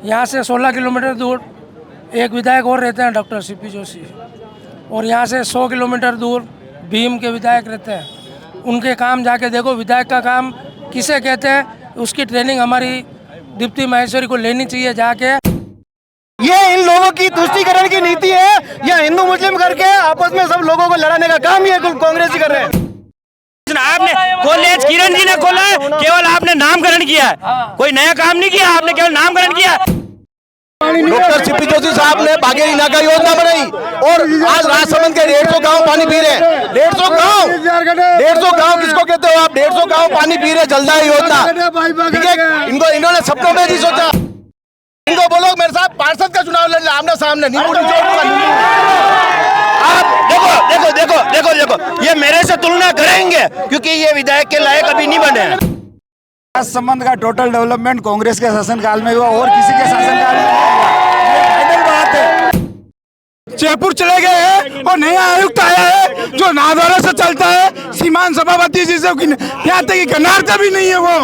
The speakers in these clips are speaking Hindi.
यहाँ से 16 किलोमीटर दूर एक विधायक और रहते हैं, डॉक्टर सीपी जोशी, और यहाँ से 100 किलोमीटर दूर भीम के विधायक रहते हैं। उनके काम जाके देखो, विधायक का काम किसे कहते हैं, उसकी ट्रेनिंग हमारी दीप्ति माहेश्वरी को लेनी चाहिए जाके। ये इन लोगों की तुष्टीकरण की नीति है, या हिंदू मुस्लिम करके आपस में सब लोगों को लड़ाने का काम ये कांग्रेस ही कर रहे हैं। आपने कॉलेज किरण जी ने खोला है, केवल आपने नामकरण किया है, कोई नया काम नहीं किया, आपने केवल नामकरण किया। डॉक्टर सीपी जोशी साहब ने बागेरी नाका योजना बनाई और आज राजसमंद के 150 गांव पानी पी रहे हैं। 150 गांव किसको कहते हो आप? 150 गांव पानी पी रहे, जलदाय योजना, ठीक है। इन्होंने सपनों में नहीं सोचा। इनको बोलो मेरे साथ पार्षद का चुनाव लड़ ले, आमने सामने, नींबू आप देखो देखो देखो देखो देखो, ये मेरे से तुलना करेंगे क्योंकि ये विधायक के लायक अभी नहीं बने हैं। राजसमंद का टोटल डेवलपमेंट कांग्रेस के शासनकाल में हुआ और किसी के शासनकाल में नहीं हुआ। ये फाइनल बात है। जयपुर चले गए हैं और नया आयुक्त आया है जो नादौरे से चलता है, सीमांत सभापति जी से यहाँ तक कि गनारता भी नहीं है वो।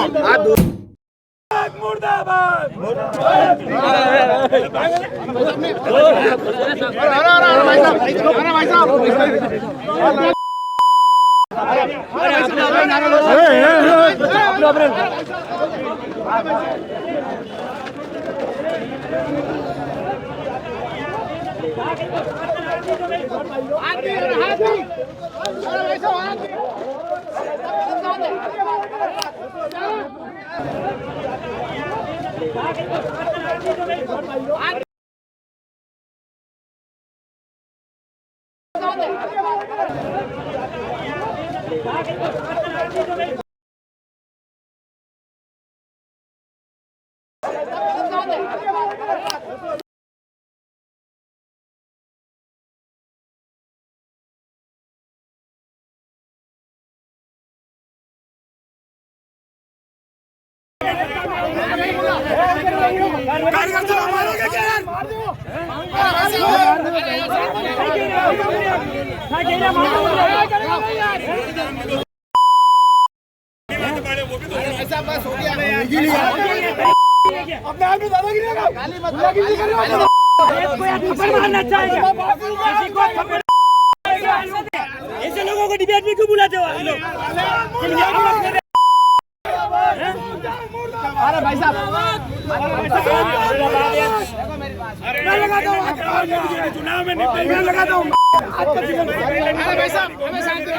ऐसे लोगों को डिबेट में क्यों बुलाते हो आप लोग? अरे भाई साहब, मैं लगाता हूँ चुनाव में, मैं लगाता हूँ। अरे भाई साहब, हमें शांति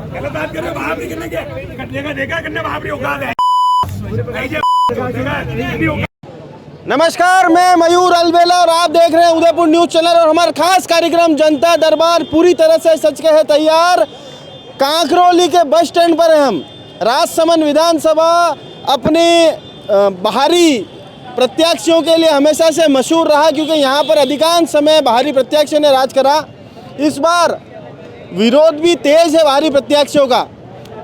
गलत बात कर रहे हो, भाव नहीं करने के, कटने का देखा करने भाव नहीं औकात है। नमस्कार, मैं मयूर अलवेला और आप देख रहे हैं उदयपुर न्यूज चैनल और हमारा खास कार्यक्रम जनता दरबार पूरी तरह से सच कहे तैयार। कांकरोली के बस स्टैंड पर हम राजसमंद विधानसभा अपने बाहरी प्रत्याशियों के लिए हमेशा से मशहूर रहा, क्योंकि यहाँ पर अधिकांश समय बाहरी प्रत्याशियों ने राज करा। इस बार विरोध भी तेज है बाहरी प्रत्याशियों का।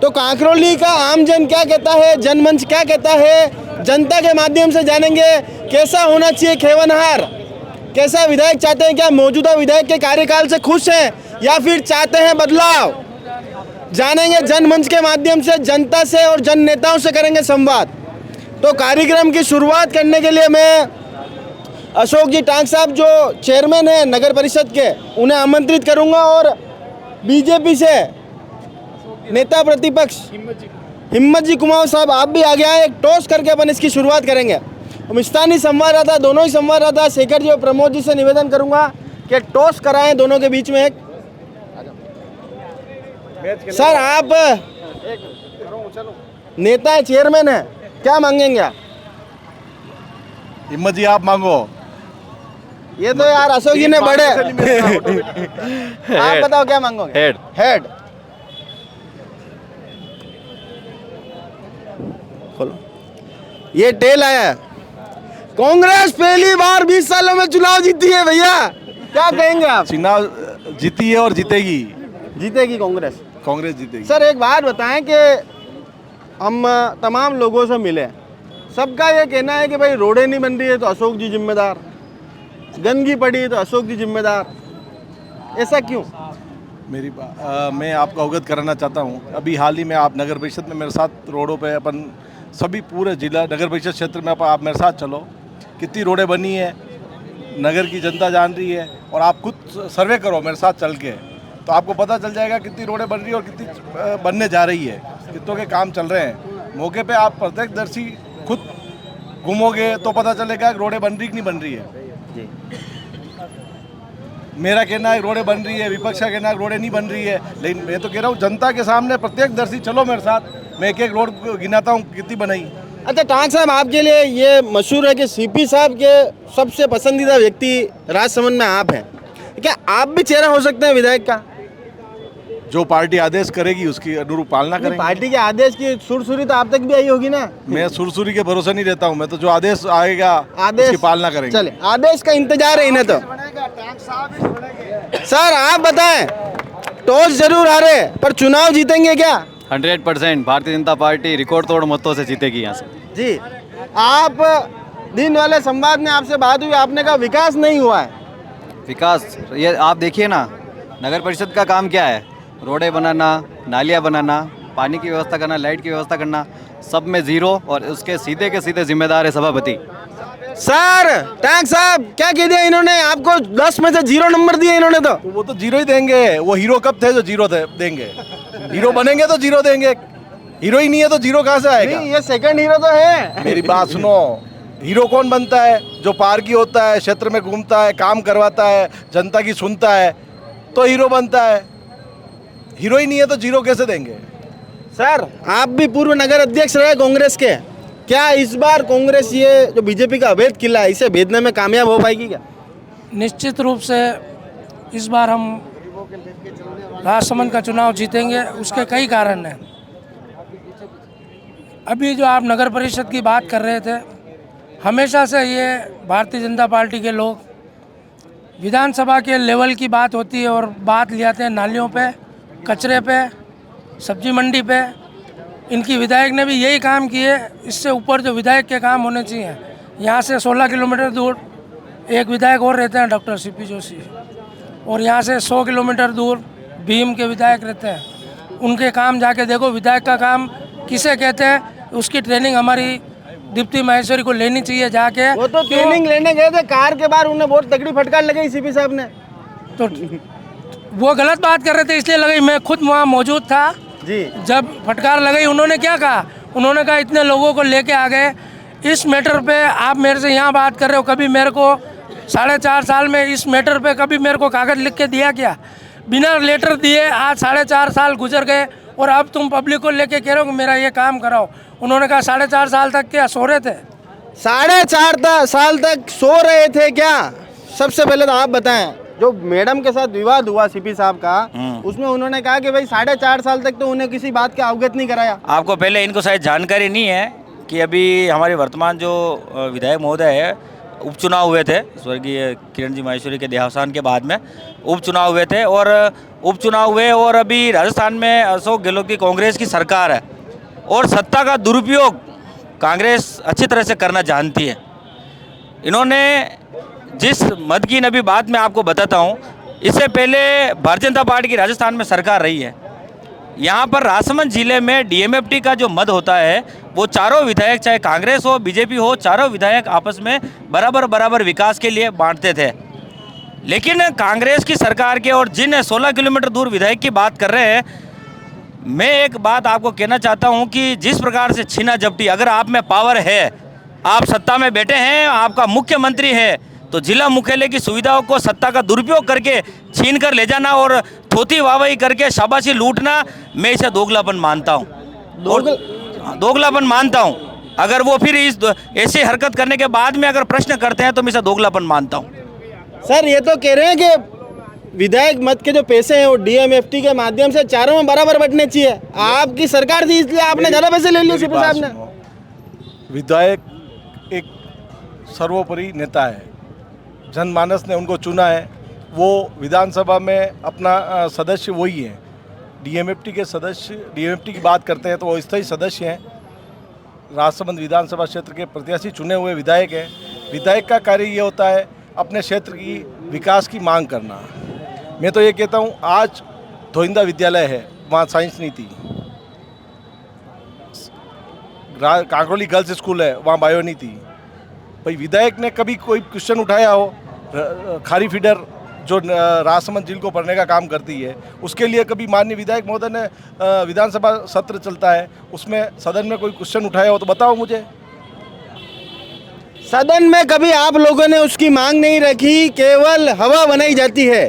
तो कांकरोली का आमजन क्या कहता है, जनमंच क्या कहता है, जनता के माध्यम से जानेंगे कैसा होना चाहिए खेवनहार, कैसा विधायक चाहते हैं, क्या मौजूदा विधायक के कार्यकाल से खुश हैं या फिर चाहते हैं बदलाव। जानेंगे जनमंच के माध्यम से, जनता से और जन नेताओं से करेंगे संवाद। तो कार्यक्रम की शुरुआत करने के लिए मैं अशोक जी टांग साहब जो चेयरमैन हैं नगर परिषद के, उन्हें आमंत्रित करूंगा और बीजेपी से नेता प्रतिपक्ष हिम्मत जी कुमार साहब आप भी आगे आए। एक टॉस करके अपन इसकी शुरुआत करेंगे। हम स्थानीय संवाददाता, दोनों ही संवाददाता शेखर जी और प्रमोद जी से निवेदन करूंगा कि टॉस कराएं दोनों के बीच में एक। सर आप नेता है, चेयरमैन है, क्या मांगेंगे आप? हिम्मत जी आप मांगो। ये तो यार अशोक जी ने बड़े आप बताओ क्या मांगोगे? हेड खोलो। ये टेल आया। कांग्रेस पहली बार 20 सालों में चुनाव जीती है भैया, क्या कहेंगे आप? चुनाव जीती है और जीतेगी। जीतेगी कांग्रेस? कांग्रेस जीतेगी। सर एक बात बताएं कि हम तमाम लोगों से मिले, सबका ये कहना है कि भाई रोडें नहीं बन रही है तो अशोक जी जिम्मेदार, गंदगी पड़ी है तो अशोक जी जिम्मेदार। ऐसा क्यों? मैं आपको अवगत कराना चाहता हूँ। अभी हाल ही में आप नगर परिषद में मेरे साथ रोडों पे अपन सभी पूरे जिला नगर परिषद क्षेत्र में आप मेरे साथ चलो, कितनी रोडें बनी है नगर की जनता जान रही है। और आप खुद सर्वे करो मेरे साथ चल के, तो आपको पता चल जाएगा कितनी रोडें बन रही है और कितनी बनने जा रही है, कितनों के काम चल रहे हैं। मौके पे आप प्रत्यक्षदर्शी खुद घूमोगे तो पता चलेगा कि रोडें बन रही कि नहीं बन रही है। जी। मेरा कहना है रोडें बन रही है, विपक्ष का कहना है रोडें नहीं बन रही है, लेकिन मैं तो कह रहा हूँ जनता के सामने प्रत्यक्षदर्शी चलो मेरे साथ, मैं एक एक रोड गिनाता हूँ कितनी बनाई। अच्छा टांग साहब, आपके लिए ये मशहूर है कि सीपी साहब के सबसे पसंदीदा व्यक्ति राजसमंद में आप हैं, क्या आप भी चेहरा हो सकते हैं विधायक का? जो पार्टी आदेश करेगी उसकी अनुरूप पालना करेंगे। पार्टी के आदेश की सुरसुरी तो आप तक भी आई होगी ना? मैं सुरसुरी के भरोसे नहीं रहता हूँ, मैं तो जो आदेश आएगा उसकी पालना करेंगे। चले, आदेश का इंतजार है इन्हें तो। सर आप बताएं, टॉस जरूर हारे पर चुनाव जीतेंगे क्या? 100% भारतीय जनता पार्टी रिकॉर्ड तोड़ मतों से जीतेगी यहाँ से। जी, आप दिन वाले संवाद में आपसे बात हुई, आपने कहा विकास नहीं हुआ है। विकास ये आप देखिए ना, नगर परिषद का काम क्या है? रोडें बनाना, नालियाँ बनाना, पानी की व्यवस्था करना, लाइट की व्यवस्था करना, सब में जीरो, और उसके सीधे के सीधे जिम्मेदार है सभापति। सर टैग साहब क्या कह दिया इन्होंने? आपको 10 में से 0 नंबर दिया इन्होंने तो। वो तो 0 ही देंगे, वो हीरो कब थे जो 0 देंगे? हीरो बनेंगे तो 0 देंगे, हीरो ही नहीं है तो 0 कहाँ से आएगा? नहीं, ये सेकंड हीरो तो है। मेरी बात सुनो, हीरो कौन बनता है? जो पार्की होता है, क्षेत्र में घूमता है, काम करवाता है, जनता की सुनता है, तो हीरो बनता है। हीरो ही नहीं है तो 0 कैसे देंगे? सर आप भी पूर्व नगर अध्यक्ष रहे कांग्रेस के, क्या इस बार कांग्रेस ये जो बीजेपी का अवैध किला है इसे भेदने में कामयाब हो पाएगी क्या? निश्चित रूप से इस बार हम राजसमंद का चुनाव जीतेंगे। उसके कई कारण हैं। अभी जो आप नगर परिषद की बात कर रहे थे, हमेशा से ये भारतीय जनता पार्टी के लोग विधानसभा के लेवल की बात होती है और बात ले आते हैं नालियों पे, कचरे पे, सब्जी मंडी पे। इनकी विधायक ने भी यही काम किए। इससे ऊपर जो विधायक के काम होने चाहिए, यहाँ से 16 किलोमीटर दूर एक विधायक और रहते हैं डॉक्टर सीपी जोशी, और यहाँ से 100 किलोमीटर दूर भीम के विधायक रहते हैं। उनके काम जाके देखो, विधायक का काम किसे कहते हैं, उसकी ट्रेनिंग हमारी दीप्ति माहेश्वरी को लेनी चाहिए जाके। वो तो ट्रेनिंग लेने गए थे, कार के बाहर उन्हें बहुत तगड़ी फटकार लगाई सीपी साहब ने। तो वो गलत बात कर रहे थे इसलिए लगाई। मैं खुद वहाँ मौजूद था जी, जब फटकार लगाई। उन्होंने क्या कहा? उन्होंने कहा इतने लोगों को लेके आ गए, इस मैटर पे आप मेरे से यहाँ बात कर रहे हो, कभी मेरे को 4.5 साल में इस मैटर पे कभी मेरे को कागज़ लिख के दिया क्या? बिना लेटर दिए आज 4.5 साल गुजर गए और अब तुम पब्लिक को लेके कह रहे हो कि मेरा ये काम कराओ। उन्होंने कहा 4.5 साल तक क्या सो रहे थे? 4.5 साल तक सो रहे थे क्या? सबसे पहले तो आप बताएं, जो मैडम के साथ विवाद हुआ सीपी साहब का, उसमें उन्होंने कहा कि भाई 4.5 साल तक तो उन्हें किसी बात का अवगत नहीं कराया। आपको पहले इनको शायद जानकारी नहीं है कि अभी हमारे वर्तमान जो विधायक महोदय है, उपचुनाव हुए थे स्वर्गीय किरण जी माहेश्वरी के देहावसान के बाद में उपचुनाव हुए थे, और उपचुनाव हुए और अभी राजस्थान में अशोक गहलोत की कांग्रेस की सरकार है और सत्ता का दुरुपयोग कांग्रेस अच्छी तरह से करना जानती है। इन्होंने जिस मद की अभी बात मैं आपको बताता हूँ, इससे पहले भारतीय जनता पार्टी की राजस्थान में सरकार रही है। यहाँ पर राजसमंद जिले में डीएमएफटी का जो मद होता है, वो चारों विधायक, चाहे कांग्रेस हो बीजेपी हो, चारों विधायक आपस में बराबर विकास के लिए बांटते थे। लेकिन कांग्रेस की सरकार के और जिन 16 किलोमीटर दूर विधायक की बात कर रहे हैं, मैं एक बात आपको कहना चाहता हूं कि जिस प्रकार से छीना झपटी, अगर आप में पावर है, आप सत्ता में बैठे हैं, आपका मुख्यमंत्री है, तो जिला मुख्यालय की सुविधाओं को सत्ता का दुरुपयोग करके छीन कर ले जाना और थोती वाहवाही करके शाबाशी लूटना, मैं इसे दोगलापन मानता हूँ। दोगलापन मानता हूँ। अगर वो फिर इस ऐसी हरकत करने के बाद में अगर प्रश्न करते हैं तो मैं इसे दोगलापन मानता हूँ। सर ये तो कह रहे हैं कि विधायक मत के जो पैसे हैं वो डीएमएफटी के माध्यम से चारों में बराबर बंटने चाहिए। आपकी सरकार थी इसलिए आपने ज़्यादा पैसे ले लिए सीपी साहब ने। विधायक एक सर्वोपरि नेता है, जनमानस ने उनको चुना है, वो विधानसभा में अपना सदस्य वही हैं। डीएमएफटी के सदस्य, डीएमएफटी की बात करते हैं तो वो स्थायी सदस्य हैं। राजसमंद विधानसभा क्षेत्र के प्रत्याशी चुने हुए विधायक हैं। विधायक का कार्य ये होता है अपने क्षेत्र की विकास की मांग करना। मैं तो ये कहता हूँ, आज धोइंदा विद्यालय है, वहाँ साइंस नहीं थी। कांकरोली गर्ल्स स्कूल है, वहाँ बायो नहीं थी। भाई विधायक ने कभी कोई क्वेश्चन उठाया हो? खारी फीडर जो राजसमंद झील को भरने का काम करती है, उसके लिए कभी माननीय विधायक महोदय ने विधानसभा सत्र चलता है, उसमें सदन में कोई क्वेश्चन उठाया हो तो बताओ मुझे। सदन में कभी आप लोगों ने उसकी मांग नहीं रखी, केवल हवा बनाई जाती है।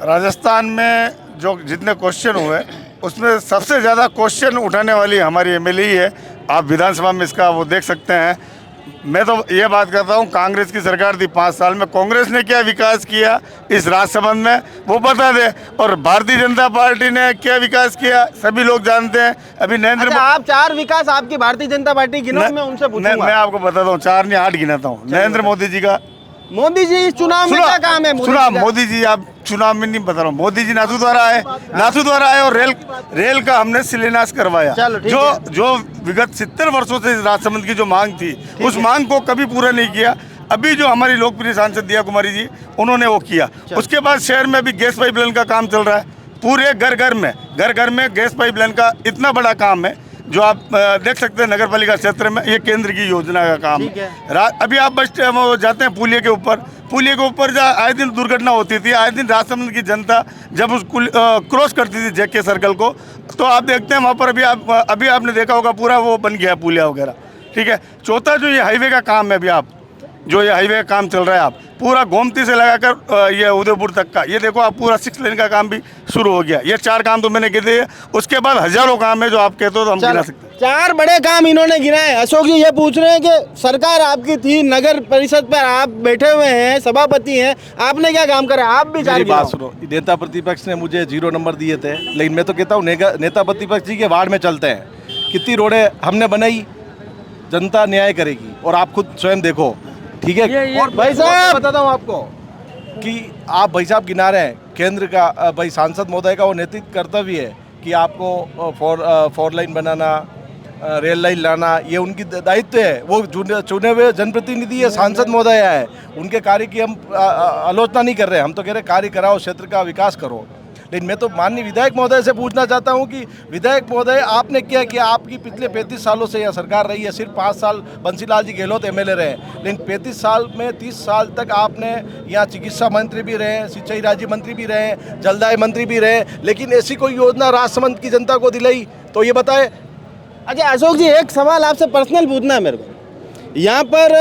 राजस्थान में जो जितने क्वेश्चन हुए उसमें सबसे ज़्यादा क्वेश्चन उठाने वाली हमारी एमएलए ही है। आप विधानसभा में इसका वो देख सकते हैं। मैं तो ये बात करता हूँ, कांग्रेस की सरकार थी 5 साल में, कांग्रेस ने क्या विकास किया इस राजसमंद में वो बता दे, और भारतीय जनता पार्टी ने क्या विकास किया सभी लोग जानते हैं। अभी नरेंद्र आप 4 विकास आपकी भारतीय जनता पार्टी गिनो, मैं उनसे पूछूंगा। मैं आपको बताता हूँ, 4 नहीं 8 गिनाता हूँ। नरेंद्र मोदी जी का, मोदी जी इस चुनाव में क्या काम है? मोदी जी, आप चुनाव में नहीं बता रहा हूँ, मोदी जी नाथू द्वारा आए और रेल का हमने शिलान्यास करवाया। जो विगत 70 वर्षों से राजसमंद की जो मांग थी, उस मांग को कभी पूरा नहीं किया। अभी जो हमारी लोकप्रिय सांसद दिया कुमारी जी, उन्होंने वो किया। उसके बाद शहर में अभी गैस पाइपलाइन का काम चल रहा है, पूरे घर घर में गैस पाइपलाइन का इतना बड़ा काम है जो आप देख सकते हैं। नगर पालिका क्षेत्र में ये केंद्र की योजना का काम है। अभी आप बस जाते हैं पुलिया के ऊपर आए दिन दुर्घटना होती थी। आए दिन राजसमंद की जनता जब उस क्रॉस करती थी जेके सर्कल को, तो आप देखते हैं वहाँ पर अभी आपने देखा होगा पूरा वो बन गया पुलिया वगैरह। ठीक है। चौथा जो ये हाईवे का काम है, अभी आप जो ये हाईवे का काम चल रहा है, आप पूरा गोमती से लगाकर ये उदयपुर तक का, ये देखो आप पूरा 6 लेन का काम भी शुरू हो गया। ये 4 काम तो मैंने गिने। उसके बाद हजारों काम है जो आप कहते हो तो हम गिना सकते हैं। 4 बड़े काम इन्होंने गिनाए। अशोक जी ये पूछ रहे हैं कि सरकार आपकी थी, नगर परिषद पर आप बैठे हुए हैं, सभापति हैं, आपने क्या काम करा? आप भी 4 बात सुनो। नेता प्रतिपक्ष ने मुझे 0 नंबर दिए थे, लेकिन मैं तो कहता हूँ नेता प्रतिपक्ष जी के वार्ड में चलते हैं। कितनी रोडें हमने बनाई, जनता न्याय करेगी और आप खुद स्वयं देखो। ठीक है। और भाई साहब बताता हूँ आपको कि आप भाई साहब गिना रहे हैं, केंद्र का भाई सांसद महोदय का वो नैतिक कर्तव्य है कि आपको 4 लाइन बनाना, रेल लाइन लाना, ये उनकी दायित्व है। वो चुने हुए जनप्रतिनिधि है, सांसद महोदय है, उनके कार्य की हम आलोचना नहीं कर रहे हैं। हम तो कह रहे हैं कार्य कराओ, क्षेत्र का विकास करो। लेकिन मैं तो माननीय विधायक महोदय से पूछना चाहता हूं कि विधायक महोदय आपने क्या किया? आपकी पिछले 35 सालों से यह सरकार रही है, सिर्फ 5 साल बंसीलाल जी गहलोत एमएलए रहे, लेकिन 35 साल में 30 साल तक आपने यहाँ चिकित्सा मंत्री भी रहे, सिंचाई राज्य मंत्री भी रहे, जलदाय मंत्री भी रहे, लेकिन ऐसी कोई योजना राजसमंद की जनता को दिलाई तो ये बताए। अच्छा अशोक जी, एक सवाल आपसे पर्सनल पूछना है मेरे को। यहाँ पर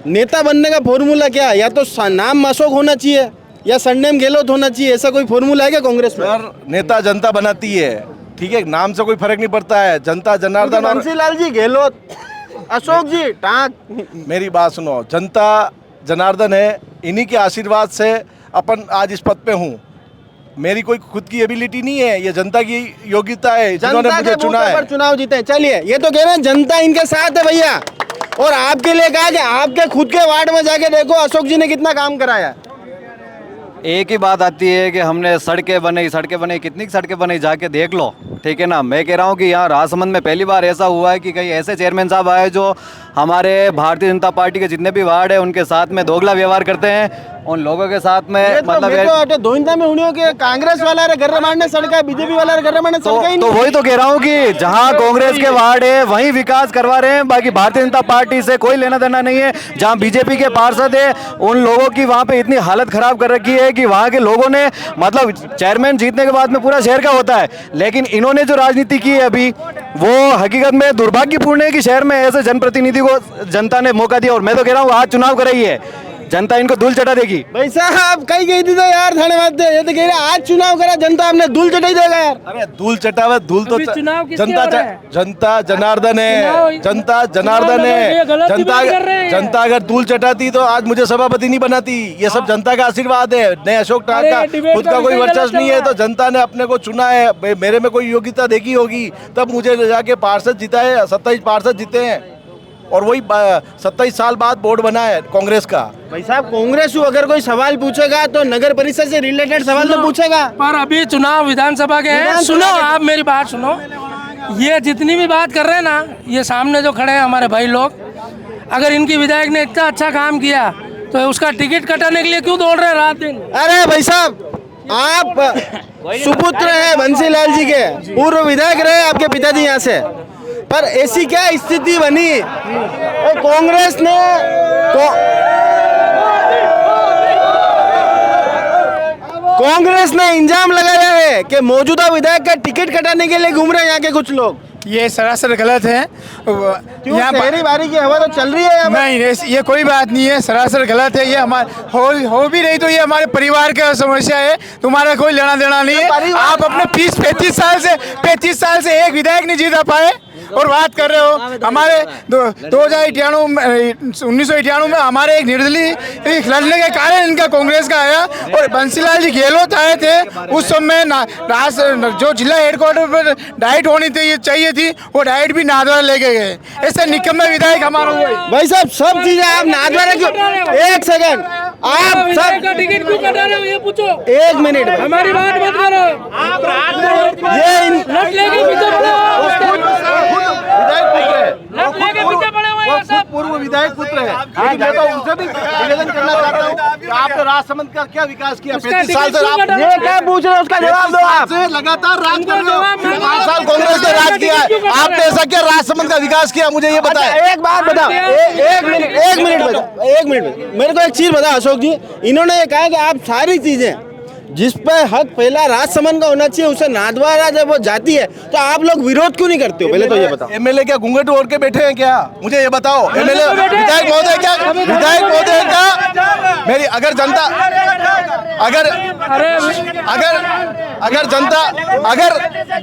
नेता बनने का फॉर्मूला क्या है? या तो नाम अशोक होना चाहिए या सरनेम गहलोत होना चाहिए, ऐसा कोई फॉर्मूला है क्या कांग्रेस में? सर, नेता जनता बनाती है, ठीक है, नाम से कोई फर्क नहीं पड़ता है। जनता जनार्दन और बंसीलाल जी गहलोत, अशोक जी टाक। मेरी बात सुनो, जनता जनार्दन है, इन्हीं के आशीर्वाद से अपन आज इस पद पे हूँ। मेरी कोई खुद की एबिलिटी नहीं है, ये जनता की योग्यता है, जिन्होंने मुझे चुना है। चुनाव जीते हैं। चलिए, ये तो कह रहे हैं जनता इनके साथ है भैया, और आपके लिए कहा कि आपके खुद के वार्ड में जाके देखो अशोक जी ने कितना काम कराया। एक ही बात आती है कि हमने सड़कें बनाई, कितनी सड़कें बनाई जाके देख लो। ठीक है ना। मैं कह रहा हूँ कि यहाँ राजसमंद में पहली बार ऐसा हुआ है कि कई ऐसे चेयरमैन साहब आए जो हमारे भारतीय जनता पार्टी के जितने भी वार्ड है उनके साथ में दोगला व्यवहार करते हैं, उन लोगों के साथ में मतलब धोइंदा में उन्होंने के कांग्रेस वाला रे गर्रे मारने सड़का है, बीजेपी वाला रे गर्रे मारने सड़का ही नहीं। तो वही तो कह रहा हूँ कि जहाँ कांग्रेस के वार्ड है वहीं विकास करवा रहे हैं, बाकी भारतीय जनता पार्टी से कोई लेना देना नहीं है। जहाँ बीजेपी के पार्षद है उन लोगों की वहाँ पे इतनी हालत खराब कर रखी है कि वहाँ के लोगों ने मतलब चेयरमैन जीतने के बाद में पूरा शहर का होता है, लेकिन इन्होंने जो राजनीति की है अभी वो हकीकत में दुर्भाग्यपूर्ण है कि शहर में ऐसे जनप्रतिनिधि को जनता ने मौका दिया। और मैं तो कह रहा हूँ आज चुनाव कर रही है जनता, इनको धूल चटा देगी। भाई साहब कहीं गई थी तो यार थाने बात ये तो कह रहे आज चुनाव करा, जनता आपने धूल चटाई देगा यार। अरे धूल चटावे, धूल तो जनता जनार्दन है, जनता जनार्दन है। जनता अगर धूल चटाती तो आज मुझे सभापति नहीं बनाती। ये सब जनता का आशीर्वाद है। नए अशोक टाक का खुद का कोई वर्चस्व नहीं है, तो जनता ने अपने को चुना है। मेरे में कोई योग्यता देखी होगी तब मुझे ले जाके पार्षद जीता है। 27 पार्षद जीते हैं और वही 27 साल बाद बोर्ड बना है कांग्रेस का। भाई साहब कांग्रेस अगर कोई सवाल पूछेगा तो नगर परिषद से रिलेटेड सवाल तो पूछेगा, पर अभी चुनाव विधानसभा के हैं। सुनो, आप मेरी बात सुनो। ये जितनी भी बात कर रहे हैं ना, ये सामने जो खड़े हैं हमारे भाई लोग, अगर इनकी विधायक ने इतना अच्छा काम किया तो उसका टिकट कटाने के लिए क्यों दौड़ रहे हैं रात दिन? अरे भाई साहब आप सुपुत्र हैं बंसीलाल जी के, पूर्व विधायक रहे आपके पिताजी यहाँ से, पर ऐसी क्या स्थिति बनी कांग्रेस ने कांग्रेस ने इंजाम लगाया है कि मौजूदा विधायक का टिकट कटाने के लिए घूम रहे हैं यहाँ के कुछ लोग। ये सरासर गलत है। क्यों शहरी बारी की हवा तो चल रही है यहाँ पर? नहीं, ये कोई बात नहीं है, सरासर गलत है। ये हमारे हो भी रही तो ये हमारे परिवार का समस्या है, तुम्हारा कोई लेना देना नहीं है। आप अपने 35 साल से एक विधायक नहीं जीता पाए और बात कर रहे हो। हमारे 1998 में हमारे एक निर्दलीय लड़ने के कारण इनका कांग्रेस का आया, और बंसीलाल जी गहलोत आए थे उस समय जो जिला हेडक्वार्टर पर डाइट होनी चाहिए थी, वो डाइट भी नादवारा लेके गए। ऐसे निकम्मे विधायक हमारा हुआ। भाई साहब सब चीजें आप नादवारा क्यों? एक सेकंड, आप सब टिकट क्यों कटा रहे हो ये पूछो। एक मिनट, हमारी बात मत करो। ये लट लेके पीछे पड़े हो, लट लेके पीछे पड़े हुए हैं सब। पूर्व विधायक पुत्र है, लेकिन मैं तो उनसे भी निवेदन करना चाहता हूँ कि आपने राजसमंद का क्या विकास किया? 35 साल से आप ये क्या पूछ रहे हो, उसका जवाब दो आप। लगातार राज कर रहे हो। 5 साल कांग्रेस ने राज किया है, आपने ऐसा क्या राजसमंद का विकास किया? मुझे ये बताएं। एक बात बताओ, एक मिनट बताओ, एक मिनट मेरे को एक चीज बताओ अशोक जी। इन्होंने ये कहा कि आप सारी चीजें जिस पर हक पहला राजसमंद का होना चाहिए उसे नादवारा जब वो जाती है तो आप लोग विरोध क्यों नहीं करते हो? पहले तो ये बताओ। एमएलए क्या घूंघट ओढ़ के बैठे हैं क्या? मुझे ये बताओ। एमएलए विधायक महोदय क्या मेरी अगर जनता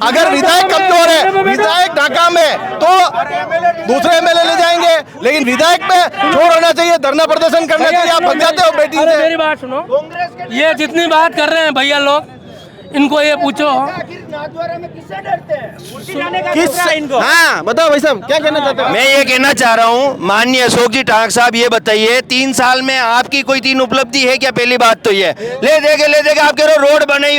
अगर विधायक कमजोर है, विधायक नाकाम है, तो दूसरे एमएलए ले जाएंगे, लेकिन विधायक पे छोड़ होना चाहिए, धरना प्रदर्शन करना चाहिए। आप भग जाते हो बेटी से। मेरी बात सुनो, ये जितनी बात कर रहे हैं भैया लोग, इनको ये पूछो किस इनको? हाँ बताओ भाई साहब क्या कहना चाहते हो? मैं ये कहना चाह रहा हूँ, माननीय अशोक जी टाक साहब, ये बताइए 3 साल में आपकी कोई 3 उपलब्धि है क्या? पहली बात तो ये ले देके आप कह रहे हो रोड बनाई,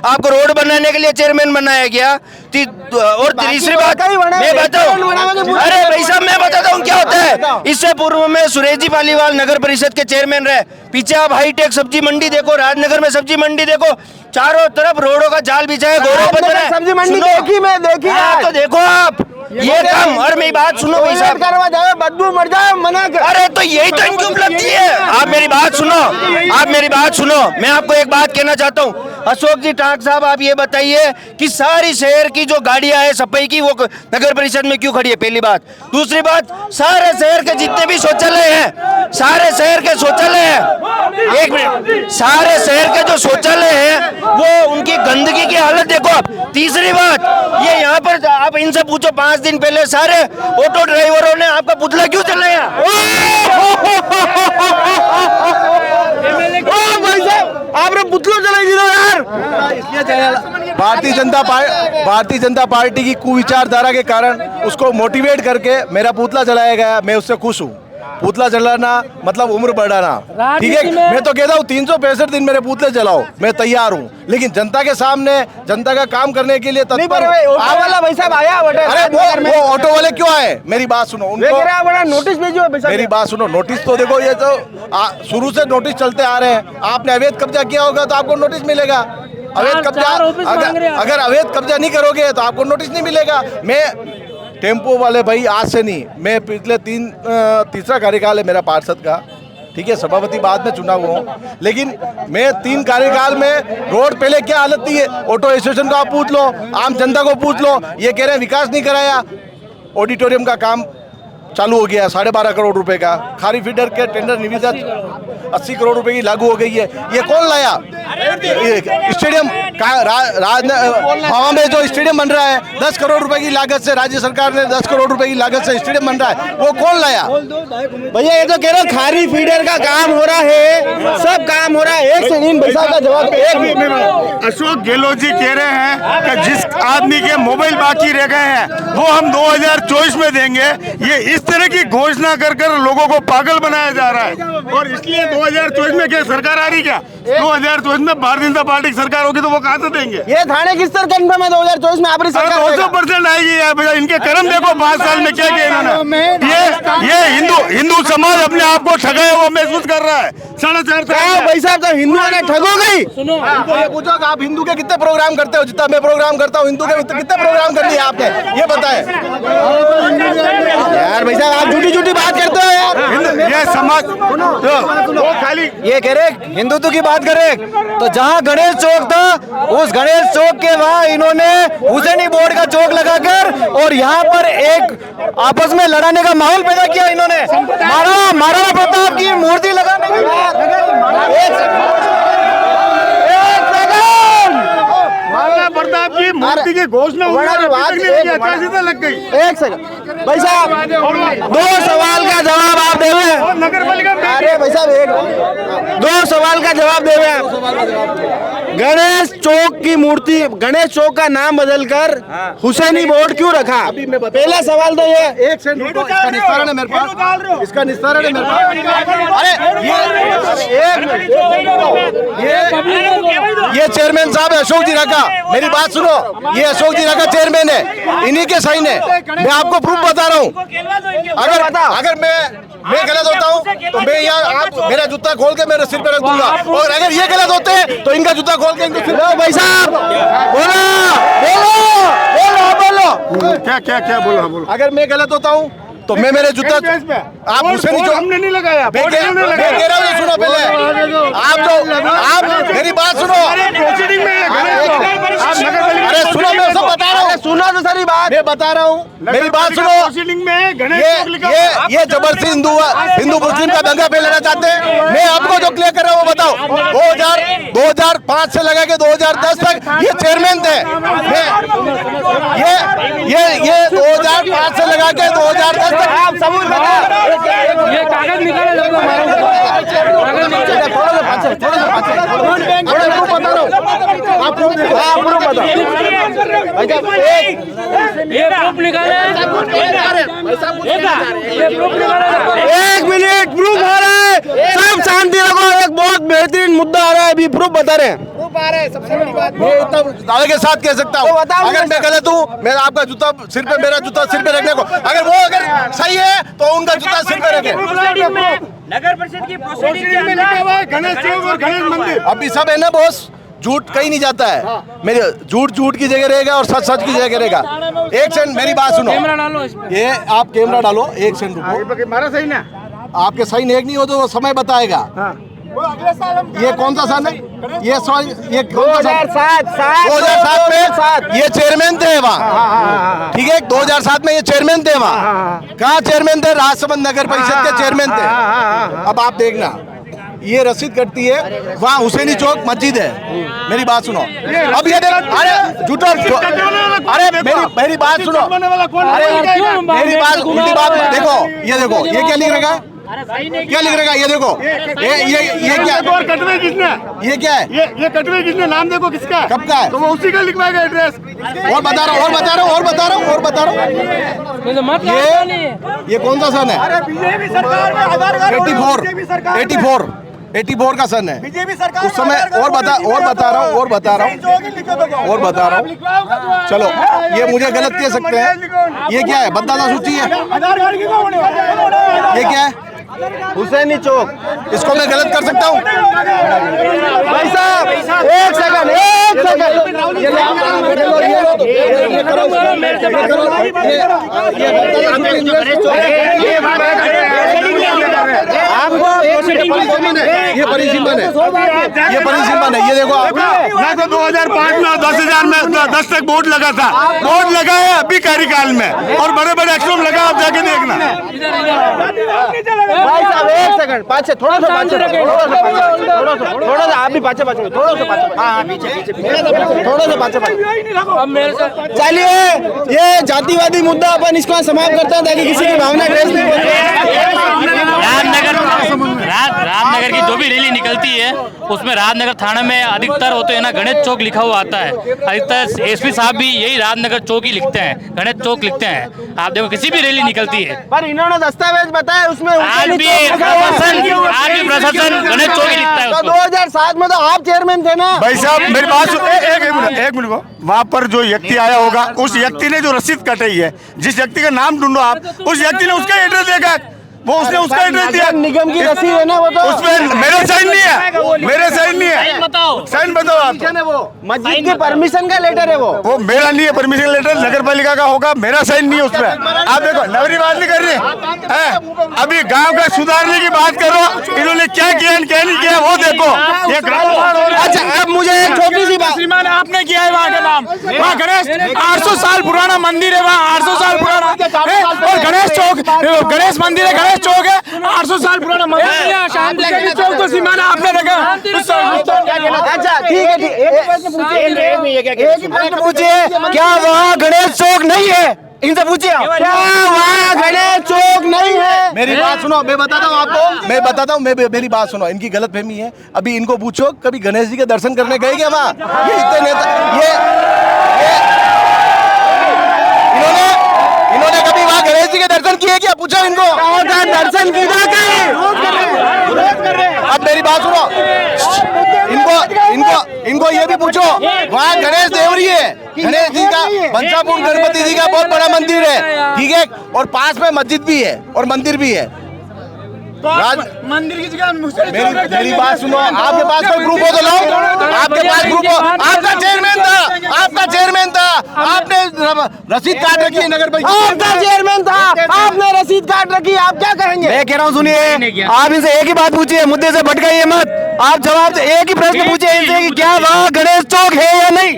आपको रोड बनाने के लिए चेयरमैन बनाया गया। और तीसरी बात मैं बताऊं, अरे भाई साहब मैं बताता हूँ क्या होता है। इससे पूर्व में सुरेश जी पालीवाल नगर परिषद के चेयरमैन रहे। पीछे आप हाईटेक सब्जी मंडी देखो, राजनगर में सब्जी मंडी देखो, चारों तरफ रोडों का जाल बिछाया, गौरव पत्र है। सब्जी मंडी देखी मैं, देखी हाँ, तो देखो आप ये काम। और मेरी बात सुनो भाई साहब, करवा जाए बदबू मर जाए मना कर। अरे तो यही तो इनकी उपलब्धि है। आप मेरी बात सुनो, मैं आपको एक बात कहना चाहता हूँ। अशोक जी टाक साहब आप ये बताइए कि सारी शहर की जो गाड़ियां है सफाई की, वो नगर परिषद में क्यों खड़ी है? पहली बात। दूसरी बात, सारे शहर के जितने भी शौचालय हैं, सारे शहर के शौचालय हैं, एक मिनट, सारे शहर के जो शौचालय हैं वो उनकी गंदगी की हालत देखो आप। तीसरी बात, ये यहाँ पर आप इनसे पूछो 5 दिन पहले सारे ऑटो ड्राइवरों ने आपका पुतला क्यों जलाया? भाई साहब आपने पुतलों जलाई दो यार। भारतीय जनता पार्टी की कुविचारधारा के कारण उसको मोटिवेट करके मेरा पुतला जलाया गया। मैं उससे खुश हूँ। पुतला जलाना मतलब उम्र बढ़ाना, ठीक है। मैं तो कहता हूँ 365 दिन मेरे पुतले जलाओ, मैं तैयार हूँ, लेकिन जनता के सामने जनता का काम करने के लिए तत्पर। ऑटो वाला भाई साहब आया, अरे वो ऑटो वाले क्यों आए? मेरी बात सुनो, उनको नोटिस भेजो। मेरी बात सुनो, नोटिस तो देखो, ये तो शुरू से नोटिस चलते आ रहे हैं। आपने अवैध कब्जा किया होगा तो आपको नोटिस मिलेगा। अवैध कब्जा अगर अवैध कब्जा नहीं करोगे तो आपको नोटिस नहीं मिलेगा। मैं टेम्पो वाले भाई आज से नहीं, मैं पिछले तीसरा कार्यकाल है मेरा पार्षद का, ठीक है। सभापति बाद में चुना हुआ हूँ, लेकिन मैं 3 कार्यकाल में रोड पहले क्या हालत थी, ऑटो एसोसिएशन को आप पूछ लो, आम जनता को पूछ लो। ये कह रहे हैं विकास नहीं कराया। ऑडिटोरियम का काम चालू हो गया 12.5 करोड़ रुपए का। खारी फीडर के टेंडर निविदा 80 करोड़ रुपए की लागू हो गई है। ये कौन लाया? स्टेडियम हवा में जो स्टेडियम बन रहा है 10 करोड़ रुपए की लागत से, राज्य सरकार ने 10 करोड़ रुपए की लागत से स्टेडियम बन रहा है, वो कौन लाया? भैया ये तो कह रहे हो खारी फीडर का काम हो रहा है, सब काम हो रहा है। एक से 3 पैसा का जवाब। अशोक गहलोत जी कह रहे हैं कि जिस आदमी के मोबाइल बाकी रह गए हैं वो हम 2024 में देंगे। ये इस तरह की घोषणा कर लोगों को पागल बनाया जा रहा है, और इसलिए 2024 में क्या सरकार आ रही क्या? 2024 में भारतीय जनता पार्टी की सरकार होगी तो वो कहाँ से देंगे? ये थाने किस तरह कंफर्म है 2024 में आपकी सरकार होगा? 200% आएगी यार भैया। इनके कर्म देखो 5 साल में क्या किया इन्होंने। ये हिंदू समाज अपने आप को ठगा हुआ महसूस कर रहा है। 4.5 साल भाई साहब तो हिंदुओं ने ठगो गई। इनको ये पूछो कि आप हिंदू के कितने प्रोग्राम करते हो? जितना मैं प्रोग्राम करता हूँ हिंदू के कितने प्रोग्राम कर लिए आपने, ये बताएं यार। भाई साहब आप झूठी झूठी बात करते हो यार। ये समाज वो खाली ये कह रहे हिंदुत्व की बात करें तो जहाँ गणेश चौक था उस गणेश चौक के वहाँ इन्होंने हुसैनी बोर्ड का चौक लगाकर और यहाँ पर एक आपस में लड़ाने का माहौल पैदा किया इन्होंने। महाराणा प्रताप की मूर्ति लगाने के महाराणा प्रताप की मूर्ति की घोषणा लग गई। एक सेकंड भाई साहब, 2 सवाल का जवाब आप दे रहे हैं। नगर पालिका अरे भाई साहब 2 सवाल का जवाब दे रहे हैं। गणेश चौक की मूर्ति, गणेश चौक का नाम बदलकर हुसैनी बोर्ड क्यों रखा? पहला सवाल तो ये। एक सेकंड रुको, इसका निस्तारण है मेरे पास, इसका निस्तारण है मेरे पास। अरे ये चेयरमैन साहब है अशोक जी रखा, मेरी बात सुनो, ये अशोक जी रखा चेयरमैन है, इन्हीं के साइन है। मैं आपको प्रूफ बता रहा हूँ। अगर मैं गलत होता हूँ तो मैं यहाँ आप मेरा जूता खोल के मेरे सिर पे रख दूंगा, और अगर ये गलत होते हैं तो इनका जूता खोल के इनके सिर पे। भाई साहब बोलो बोलो बोलो बोलो क्या बोलो। अगर मैं गलत होता हूँ तो मैं मेरे जूता आप हुसैनी चौक हमने नहीं लगाया। मैं कह रहा हूँ सुनो पहले आप मेरी बात सुनो। अरे सुनो मैं सब बता रहा हूँ, सुनो तो सारी बात मैं बता रहा हूँ, मेरी बात सुनो। ये जबरदस्ती हिंदू मुस्लिम का दंगा फैलाना चाहते हैं। मैं आपको जो क्लियर कर रहा हूँ वो बताओ। 2005 से लगा के 2010 तक ये चेयरमैन थे। ये 2005 से लगा के 2010 तक आप सबूत बताओ। ये कागज निकाले ये प्रूफ निकाले। एक मिनट, प्रूफ आ रहा है। सब शांति रखो, एक बहुत बेहतरीन मुद्दा आ रहा है, अभी प्रूफ बता रहे हैं। सबसे बड़ी बात मैं दावे के साथ कह सकता हूँ, अगर मैं गलत हूँ, मैं आपका जूता सिर पे, मेरा जूता सिर पे रखने को, अगर सही है तो उनका जूता सिर पे रखे। नगर परिषद की प्रोसीडिंग में लिखा हुआ है गणेश चौक और गणेश मंदिर। अभी सब है ना बॉस, झूठ कहीं नहीं जाता है। मेरे झूठ की जगह रहेगा और सच की जगह रहेगा। एक सेकंड मेरी बात सुनो, ये आप कैमरा डालो, एक सेकंड रुको। मारा सही ना, आपके सही एक नहीं हो तो वो समय बताएगा। ये कौन सा सन है? ये 2007 में ये चेयरमैन थे वहाँ, ठीक है। 2007 में ये चेयरमैन थे वहाँ। कहाँ चेयरमैन थे? राजसमंद नगर परिषद के चेयरमैन थे। अब आप देखना, ये रसीद कटती है, वहाँ हुसैनी चौक मस्जिद है। मेरी बात सुनो, अब ये अरे झूठा, अरे मेरी बात सुनो, अरे मेरी बात उल्टी बात देखो, ये क्या लिख रखा है? क्या लिख रखा है? ये देखो, ये क्या कटवे किसने? ये क्या है? ये कटवे किसने? नाम देखो किसका, कब का है? तो वो उसी का लिखवाएगा एड्रेस। और बता रहा हूँ, ये कौन सा सन है? बीजेपी सरकार में आधार कार्ड 84 का सन है बीजेपी सरकार उस समय। और बता रहा हूँ, चलो ये मुझे गलत कह सकते हैं। ये क्या है? मतदाता सूची है। आधार कार्ड की कौन ये क्या है? हुसैनी चौक, इसको मैं गलत कर सकता हूँ? भाई साहब एक सेकंड ये परिसीमन है, ये देखो आप। मैं तो 2005 में 10,000 में 10 तक बोर्ड लगा था, बोर्ड लगा है अभी कार्यकाल में, और बड़े बड़े अक्षरों में लगा, आप जाके देखना। भाई साहब एक सेकंड, पाछे थोड़ा सा आप भी पाछे थोड़ा सा चलिए, ये जातिवादी मुद्दा अपन इसको समाप्त करते हैं ताकि किसी की भावना ठेस नहीं पहुंचे। राजनगर की जो भी रैली निकलती है उसमें राजनगर थाना में अधिकतर होते हैं ना गणेश चौक लिखा हुआ आता है। अधिकतर एसपी साहब भी यही राजनगर चौक ही लिखते हैं, गणेश चौक लिखते हैं। आप देखो किसी भी रैली निकलती है पर इन्होंने दस्तावेज बताया उसमें आज भी प्रशासन गणेश चौक ही लिखता है तो उसको। 2007 में तो आप चेयरमैन थे ना। भाई साहब मेरी बात सुन, एक मिनट को वहाँ पर जो व्यक्ति आया होगा उस व्यक्ति ने जो रसीद कटाई है, जिस व्यक्ति का नाम ढूंढो आप, उस व्यक्ति ने उसका एड्रेस देखा, वो उसने उसका एड्रेस दिया। निगम की रसीद है ना वो तो उसमें मेरे साइन नहीं है, मेरे साइन नहीं है। साइन बताओ आप। वो मस्जिद की परमिशन का लेटर है वो मेरा नहीं है परमिशन लेटर, नगर पालिका का होगा, मेरा साइन नहीं है उसमें। आप देखो नवरी बात नहीं कर रही, अभी गांव का सुधारने की बात करो, इन्होंने क्या किया क्या नहीं किया वो देखो। ये अच्छा अब मुझे एक छोटी सी बात, श्रीमान आपने किया है वहाँ का नाम, वहाँ गणेश 800 साल पुराना मंदिर है, वहाँ 800 साल पुराना और गणेश चौक गणेश मंदिर है, गणेश चौक है 800 साल पुराना मंदिर चौक तो सीमान आपने देखा। अच्छा ठीक है एक ही प्रश्न पूछिए, क्या वहाँ गणेश चौक नहीं है? इनसे पूछिए क्या वहाँ गणेश चौक नहीं है? मेरी बात सुनो, मैं बताता हूँ आपको, मैं बताता हूँ, मेरी बात सुनो, इनकी गलतफहमी है। अभी इनको पूछो कभी गणेश जी के दर्शन करने गए क्या वहाँ? ये इतने नेता इन्होंने कभी वहाँ गणेश जी के दर्शन किए क्या? पूछो इनको दर्शन किया अब मेरी बात सुनो, इनको ये भी पूछो, वहाँ गणेश देवरी है, गणेश जी का बंसापुर गणपति जी का बहुत बड़ा मंदिर है, ठीक है, और पास में मस्जिद भी है और मंदिर भी है। मंदिर की जगह मेरी बात सुनो, आपके पास कोई प्रूफ हो तो लो, आपके पास प्रूफ हो। आपका चेयरमैन था, आपने रसीद काट रखी है नगर परिषद, आपका चेयरमैन था, आपने रसीद काट रखी, आप क्या कहेंगे? मैं कह रहा हूँ सुनिए, आप इनसे एक ही बात पूछिए, मुद्दे से भटकाइए मत। आप जवाब से एक ही प्रश्न पूछिए इनसे कि क्या वहाँ गणेश चौक है या नहीं।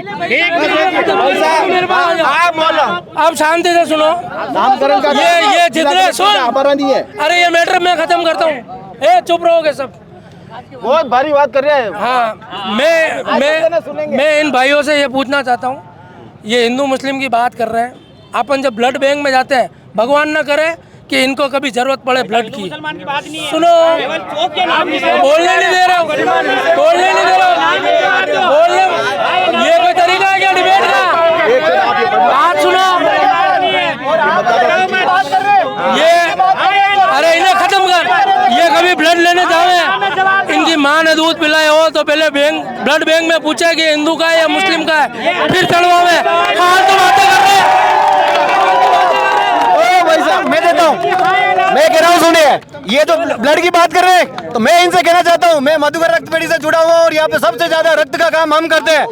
आप बोलो, आप शांति से सुनो। नामकरण का ये जितने सुन, हमारा नहीं है। अरे ये मैटर मैं खत्म करता हूँ, ए चुप रहोगे सब। बहुत भारी बात कर रहे हैं। हाँ मैं इन भाइयों से ये पूछना चाहता हूँ, ये हिंदू मुस्लिम की बात कर रहे हैं, अपन जब ब्लड बैंक में जाते हैं, भगवान न करे कि इनको कभी जरूरत पड़े ब्लड की। सुनो, बोलने नहीं दे रहे हो, बोलने नहीं दे रहे हो, बोलने ये कोई तरीका है क्या डिबेट का? बात सुनो, ये अरे इन्हें खत्म कर। ये कभी ब्लड लेने जावे, इनकी माँ ने दूध पिलाए हो तो पहले ब्लड बैंक में पूछे कि हिंदू का है या मुस्लिम का है, फिर चढ़वावे। फालतू बातें कर रहे हैं। मैं देता हूँ, मैं कह रहा हूँ सुनिए, ये जो ब्लड की बात कर रहे हैं तो मैं इनसे कहना चाहता हूँ, मैं मधुकर रक्त पेढ़ी से जुड़ा हुआ और यहाँ पे सबसे ज्यादा रक्त का काम हम करते हैं।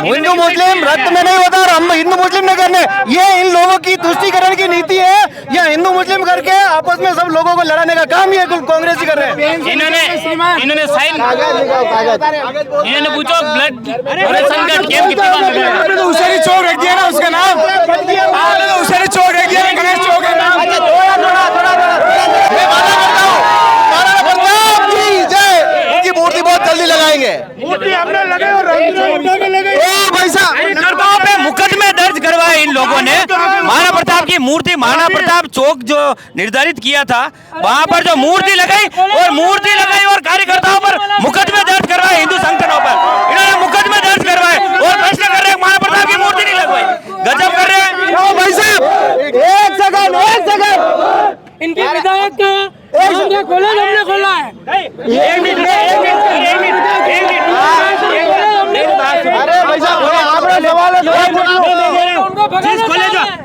हिंदू मुस्लिम रक्त में नहीं होता और हम हिंदू मुस्लिम नहीं करने, ये इन लोगों की तुष्टीकरण की नीति है। या हिंदू मुस्लिम करके आपस में सब लोगों को लड़ाने का काम ये कांग्रेस ही कर रहे हैं। इन्होंने साइन, इन्होंने पूछो ब्लड डोनेशन गेम कितनी बार लगा है? तो उसे चौक रख दिया ना उसका नाम, आपने तो उसे चौक रख दिया गणेश चौक है नाम। इनकी मूर्ति बहुत जल्दी लगाएंगे। मूर्ति आपने लगे और भाई साहब कार्यकर्ताओं पे मुकदमे दर्ज करवाए इन लोगों ने। महाराणा प्रताप की मूर्ति, महाराणा प्रताप चौक जो निर्धारित किया था वहां पर जो मूर्ति लगाई और कार्यकर्ताओं पर मुकदमे दर्ज करवाए, हिंदू संगठनों पर इन्होंने मुकदमे दर्ज करवाए और प्रश्न कर रहे हैं महाराणा प्रताप की मूर्ति नहीं लगवाई। गजब कर रहे हैं भाई साहब, एक सेकंड, इनके विधायक का कॉलेज हमने खोला है। अरे भाई साहब आपने सवाल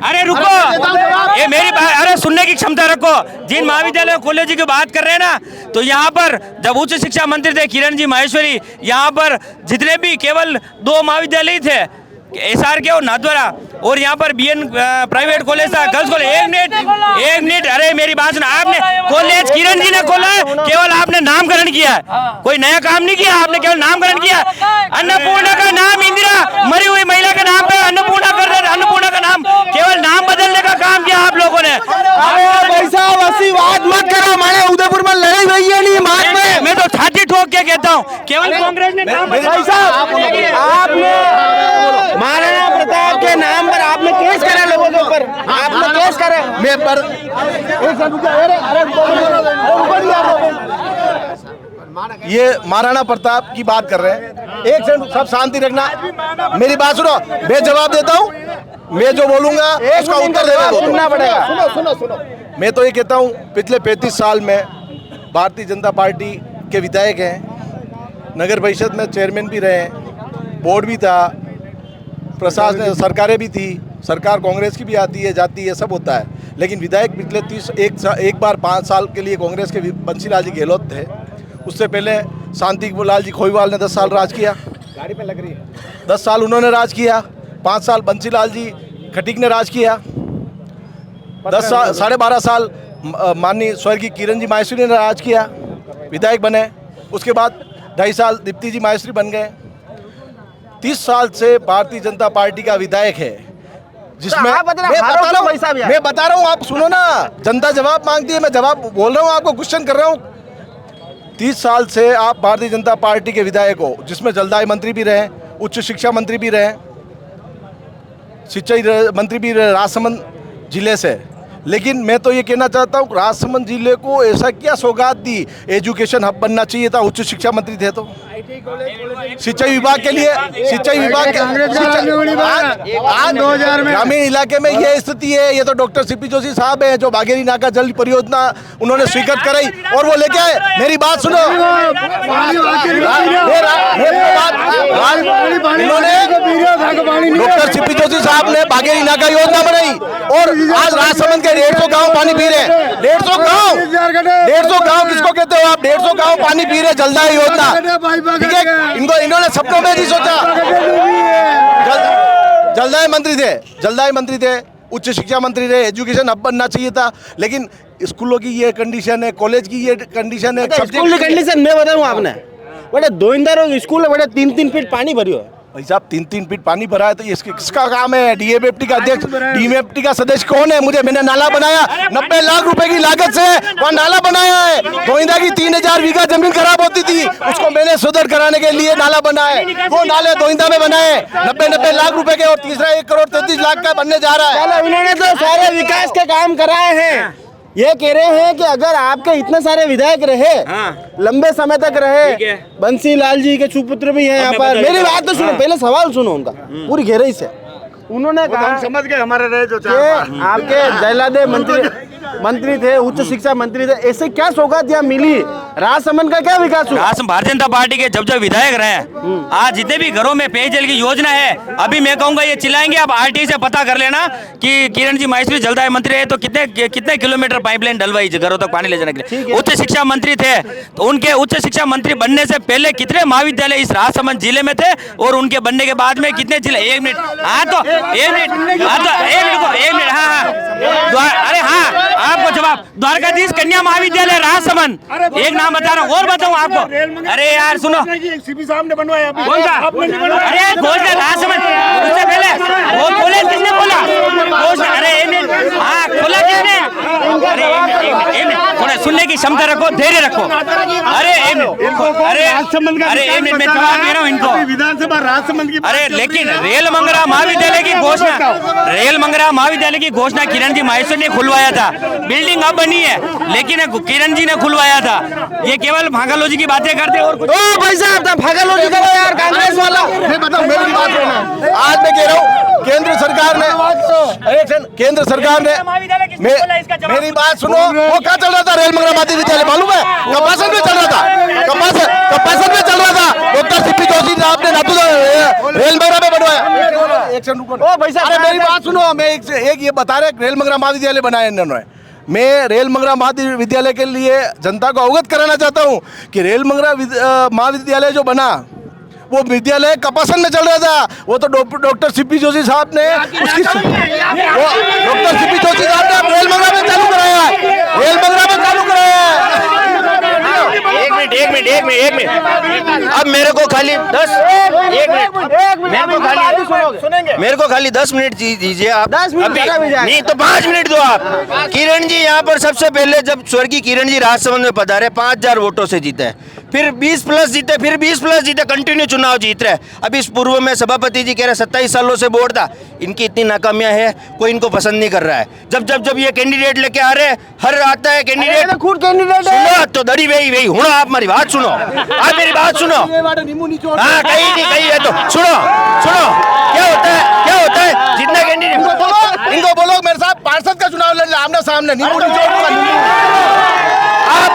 अरे रुको, ये मेरी बात, अरे सुनने की क्षमता रखो। जिन महाविद्यालय कॉलेज की बात कर रहे हैं ना, तो यहाँ पर जब उच्च शिक्षा मंत्री थे किरण जी माहेश्वरी, यहाँ पर जितने भी केवल 2 महाविद्यालय थे, SRK और नाथद्वारा, और यहाँ पर BN प्राइवेट कॉलेज था, गर्ल्स कॉलेज। एक मिनट, अरे मेरी बात सुनो, आपने कॉलेज किरण जी ने खोला है, केवल आपने नामकरण किया है, कोई नया काम नहीं किया, आपने केवल नामकरण किया। अन्नपूर्णा का नाम इंदिरा, मरी हुई महिला के नाम पे अन्नपूर्णा कर रहे, अन्नपूर्णा का नाम, केवल नाम बदलने का काम किया आप लोगों ने। भाई साहब ऐसी बात मत करो, हमारे उदयपुर में लड़ाई हुई है नहीं बात में। मैं तो छाती ठोक के कहता हूँ, केवल कांग्रेस ने नाम भाई साहब आपने महाराणा प्रताप के नाम पर आपने केस करा लोगों के ऊपर, आपने केस करा। मैं पर ये महाराणा प्रताप की बात कर रहे हैं। एक सेकंड, सब शांति रखना, मेरी बात सुनो, मैं जवाब देता हूँ, मैं जो बोलूंगा उसका उत्तर देना पड़ेगा। सुनो, मैं तो ये कहता हूँ पिछले 35 साल में भारतीय जनता पार्टी के विधायक हैं, नगर परिषद में चेयरमैन भी रहे, बोर्ड भी था, प्रशासन सरकारें भी थी, सरकार कांग्रेस की भी आती है जाती है, सब होता है, लेकिन विधायक पिछले एक बार 5 साल के लिए कांग्रेस के बंसीलाल जी गहलोत थे। उससे पहले शांति लाल जी खोईवाल ने 10 साल राज किया, गाड़ी पे लग रही है, 10 साल उन्होंने राज किया, 5 साल बंसीलाल जी खटीक ने राज किया, 10 साल 12.5 साल माननीय स्वर्गीय किरण जी माहेश्वरी ने राज किया, विधायक बने। उसके बाद 2.5 साल दीप्ति जी माहेश्वरी बन गए। 30 साल से भारतीय जनता पार्टी का विधायक है, जिसमें मैं बता रहा हूँ, आप सुनो ना, जनता जवाब मांगती है, मैं जवाब बोल रहा हूँ, आपको क्वेश्चन कर रहा हूँ। 30 साल से आप भारतीय जनता पार्टी के विधायक हो, जिसमें जलदाय मंत्री भी रहे, उच्च शिक्षा मंत्री भी रहे, सिंचाई मंत्री भी रहे राजसमंद जिले से। लेकिन मैं तो ये कहना चाहता हूँ, राजसमंद जिले को ऐसा क्या सौगात दी, एजुकेशन हब बनना चाहिए था, उच्च शिक्षा मंत्री थे तो सिंचाई विभाग के लिए, सिंचाई विभाग आज 2000 में ग्रामीण इलाके में ये स्थिति है। ये तो डॉक्टर सीपी जोशी साहब हैं जो बाघेरी नाका जल परियोजना उन्होंने स्वीकृत कराई और वो लेके आए। मेरी बात सुनो, डॉक्टर सीपी जोशी साहब ने बाघेरी नाका योजना बनाई और आज राजसमंद के 150 गाँव पानी पी रहे हैं। 150 गाँव किसको कहते हो आप? 150 गाँव पानी पी रहे, जलदाय योजना, ठीक है। इन्होंने सपनों में नहीं सोचा। जलदाय मंत्री थे, उच्च शिक्षा मंत्री थे, एजुकेशन हब बनना चाहिए था, लेकिन स्कूलों की ये कंडीशन है, कॉलेज की ये कंडीशन है, स्कूल की कंडीशन मैं बताऊं आपने, बड़े 2 इंदर स्कूल है, बड़े 3-3 फीट पानी भरी हो। भाई साहब 3-3 फीट पानी भरा है तो ये किसका काम है? डीएमएफटी का अध्यक्ष, डीएमएफटी का सदस्य कौन है? मैंने नाला बनाया, 90 लाख रुपए की लागत से वहाँ नाला बनाया है। गोविंदा की 3000 बीघा जमीन खराब होती थी, उसको मैंने सुधार कराने के लिए नाला बनाया, वो नाले गोविंदा में बनाए 90 लाख रुपए के, और तीसरा 1 करोड़ 33 लाख का बनने जा रहा है। उन्होंने तो सारे विकास के काम कराए हैं। ये कह रहे हैं कि अगर आपके इतने सारे विधायक रहे, लंबे समय तक रहे, बंसी लाल जी के सुपुत्र भी हैं यहाँ पर। मेरी बात तो सुनो, पहले सवाल सुनो उनका पूरी गहराई से। उन्होंने कहा समझ गए हमारे रहे जो आपके जयलादे मंत्री थे, उच्च शिक्षा मंत्री थे, ऐसे क्या सौगात यहाँ मिली? राजसमंद का क्या विकास हुआ? भारतीय जनता पार्टी के जब विधायक रहे, आज जितने भी घरों में पेयजल की योजना है, अभी मैं कहूंगा ये चिल्लाएंगे, आप आरटीआई से पता कर लेना कि किरण जी माहेश्वरी जलदाय मंत्री है तो कितने किलोमीटर पाइपलाइन डलवाई घरों तक पानी ले जाने के लिए। उच्च शिक्षा मंत्री थे तो उनके उच्च शिक्षा मंत्री बनने से पहले कितने महाविद्यालय इस राजसमंद जिले में थे और उनके बनने के बाद में कितने जिले? 1 मिनट, अरे हाँ, आपको जवाब, द्वारकाधीश कन्या महाविद्यालय राजसमंद, एक नाम बता रहा हूँ और बताऊँ आपको। अरे यार सुनो, सीपी साहब ने बनवाया, कौन सा? अरे घोषणा राजसमंद, उससे पहले वो खोले किसने खोला? घोषणा, अरे हाँ खोला किसने? अरे सुनने की क्षमता रखो, धैर्य रखो। अरे एक मिनट में जवाब दे रहा हूँ इनको। विधानसभा राजसमंद की, अरे लेकिन रेल मंगरा महाविद्यालय की घोषणा किरण जी माहेश्वरी ने खुलवाया था। बिल्डिंग अब बनी है लेकिन किरण जी ने खुलवाया था। ये केवल भागालोजी की बातें करते और कुछ भाई साहब भागालोजी करो यार, कांग्रेस वाला। मैं बताऊं, मेरी बात सुनो, आज मैं कह रहा हूँ केंद्र सरकार ने मेरी बात सुनो, वो क्या चल रहा था? रेल मंगरा महाविद्यालय मालूम है? कपासन में चल रहा था, कपासन में चल रहा था। डॉक्टर सीपी जोशी साहब ने रेल मंगरा में बनवाया। एक सेकंड रुको, अरे मेरी बात सुनो, मैं एक ये बता रहे, रेल मंगरा महाविद्यालय बनाया इन्होंने। मैं रेल मंगरा महाविद्यालय के लिए जनता को अवगत कराना चाहता हूँ कि रेल मंगरा महाविद्यालय जो बना वो विद्यालय कपासन में चल रहा था। वो तो डॉक्टर सीपी जोशी साहब ने उसकी डॉक्टर सीपी जोशी साहब ने रेल मंगरा में चालू कराया है, रेल मंगरा में चालू कराया है। एक मिनट अब मेरे को खाली 10 मिनट दीजिए आप। 10 मिनट नहीं तो 5 मिनट दो आप। किरण जी यहाँ पर सबसे पहले जब स्वर्गीय किरण जी राजसमंद में पधारे 5000 वोटों से जीते, फिर 20 प्लस जीते, फिर 20 प्लस जीते, कंटिन्यू चुनाव जीत रहे। अभी इस पूर्व में सभापति जी कह रहे 27 सालों से बोर्ड था, इनकी इतनी नाकामियां है, कोई इनको पसंद नहीं कर रहा है। जब ये कैंडिडेट लेके आ रहे, हर आता है कैंडिडेट, खुद कैंडिडेट है तो दड़ी वही हूँ आप आप मेरी बात सुनो, आप मेरी बात सुनो। हाँ कहीं है तो सुनो सुनो, क्या होता है जितना कैंडिडेट इनको बोलो मेरे साथ पार्षद का चुनाव लड़ आमने सामने, नींबू आप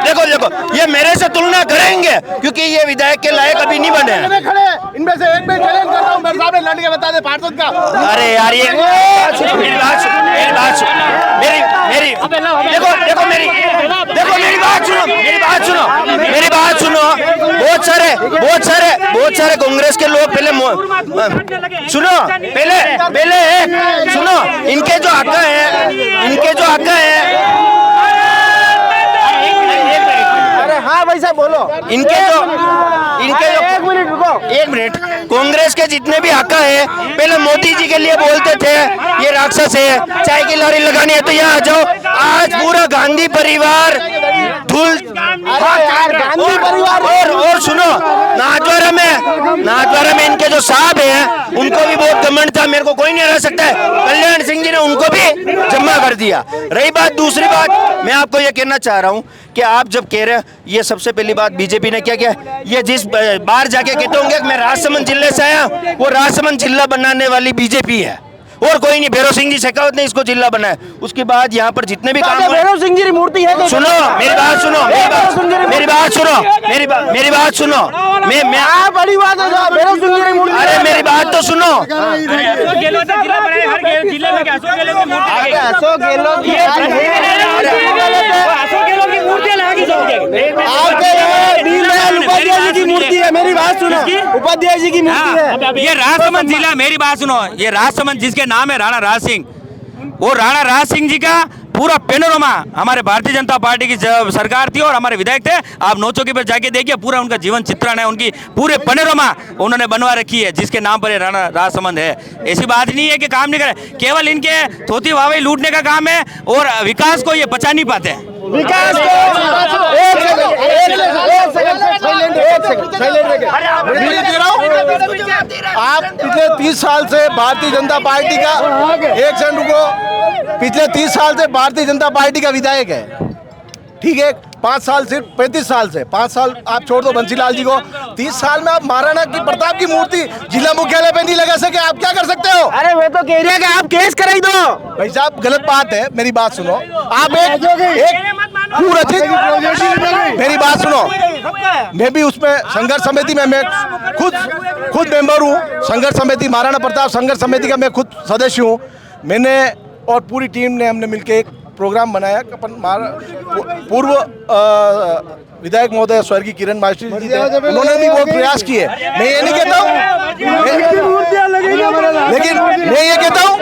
देखो ये मेरे से तुलना करेंगे क्योंकि ये विधायक के लायक अभी नहीं बने हैं। इनमें से एक में चैलेंज करता हूं, मेरे सामने लड़ के बता दे पार्षद का। अरे यार ये मेरी बात सुनो मेरी बात सुनो। बहुत सारे कांग्रेस के लोग पहले सुनो इनके जो हक है हाँ भाई साहब बोलो। इनके जो एक मिनट कांग्रेस के जितने भी हक है पहले मोदी जी के लिए बोलते थे ये राक्षस है, चाय की लॉरी लगानी है तो यहाँ आ जाओ। आज पूरा गांधी परिवार धूल गांधी परिवार और सुनो नाथद्वारा में इनके जो साहब हैं उनको भी बहुत घमंड था, मेरे को कोई नहीं हरा सकता है। कल्याण सिंह जी ने उनको भी जमा कर दिया। रही बात दूसरी बात, मैं आपको ये कहना चाह रहा हूँ कि आप जब कह रहे हैं ये सबसे पहली बात बीजेपी ने क्या किया, ये जिस बाहर जाके कहते होंगे कि मैं राजसमंद जिले से आया, वो राजसमंद जिला बनाने वाली बीजेपी है और कोई नहीं। भैरव सिंह जी शेखावत ने इसको जिला बनाया। उसके बाद यहाँ पर जितने भी काम भैरव सिंह जी की मूर्ति है। सुनो मेरी बात सुनो मैं बड़ी बात है भैरव सिंह जी की मूर्ति। अरे मेरी बात तो सुनो। अशोक गहलोत ने जिला बनाया, हर जिले में अशोक गहलोत की मूर्ति अशोक गहलोत की मूर्ति आपके यहाँ दीनदयाल उपाध्याय जी की मूर्ति है। मेरी बात सुनो, उपाध्याय जी की मूर्ति है। ये राजसमंद जिला, मेरी बात सुनो, ये राजसमंद जिसके नाम है राणा राज सिंह, वो राणा राज सिंह जी का पूरा पेनोरमा हमारे भारतीय जनता पार्टी की सरकार थी और हमारे विधायक थे। आप नौचौकी पर जाके देखिए, पूरा उनका जीवन चित्रण है, उनकी पूरे पेनोरमा उन्होंने बनवा रखी है जिसके नाम पर ये राणा राजसमंद है। ऐसी बात नहीं है कि काम नहीं करे, केवल इनके थोती वावई लूटने का काम है और विकास को ये बचा नहीं पाते हैं। विकास आप पिछले 30 साल से भारतीय जनता पार्टी का पिछले 30 साल से भारतीय जनता पार्टी का विधायक है, ठीक है। 5 साल सिर्फ 35 साल से 5 साल आप छोड़ दो बंसीलाल जी को, 30 साल में आप महाराणा की प्रताप की मूर्ति जिला मुख्यालय पे नहीं लगा सके, आप क्या कर सकते हो? अरे वे तो कह रहे हैं कि आप केस कराई दो। भाई साहब गलत बात है, मेरी बात सुनो। आप एक मेरी बात सुनो, मैं भी उसमें संघर्ष समिति में मैं खुद मेंबर हूँ। संघर्ष समिति महाराणा प्रताप संघर्ष समिति का मैं खुद सदस्य हूँ। मैंने और पूरी टीम ने हमने मिलकर एक प्रोग्राम बनाया। अपन पूर्व विधायक महोदय स्वर्गीय किरण मास्टर जी थे, उन्होंने भी बहुत प्रयास किए। मैं ये नहीं कहता हूँ, लेकिन मैं ये कहता हूँ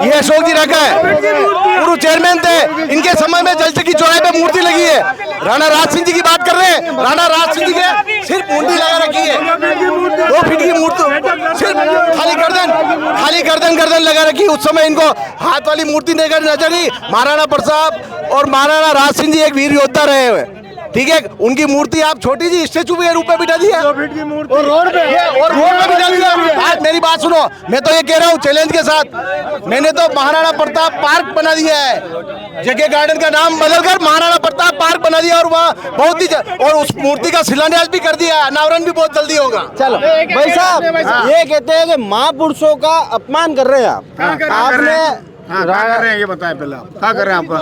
ये अशोक जी रखा है, पूर्व चेयरमैन थे, इनके समय में जल की चौराहे पे मूर्ति लगी है। राणा राज सिंह जी की बात कर रहे हैं, राणा राज सिंह जी के सिर्फ मूर्ति लगा रखी है, 2 फीट की मूर्ति, सिर्फ खाली गर्दन लगा रखी। उस समय इनको हाथ वाली मूर्ति देकर नजर नहीं। महाराणा प्रताप और महाराणा राज सिंह जी एक वीर योद्धा रहे हुए, ठीक है। उनकी मूर्ति आप छोटी जी स्टेचू के रूप में बिठा दिया और रोड पे बिठा दिया। आज मेरी बात सुनो, मैं तो ये कह रहा हूँ चैलेंज के साथ, मैंने तो महाराणा प्रताप पार्क बना दिया है, जगह गार्डन का नाम बदलकर महाराणा प्रताप पार्क बना दिया और वहाँ बहुत ही और उस मूर्ति का शिलान्यास भी कर दिया, अनावरण भी बहुत जल्दी होगा। चलो भाई साहब, ये कहते हैं कि महापुरुषों का अपमान कर रहे हैं आप, आपने क्या कर रहे हैं ये बताएं पहले, आप क्या कर रहे हैं आपका?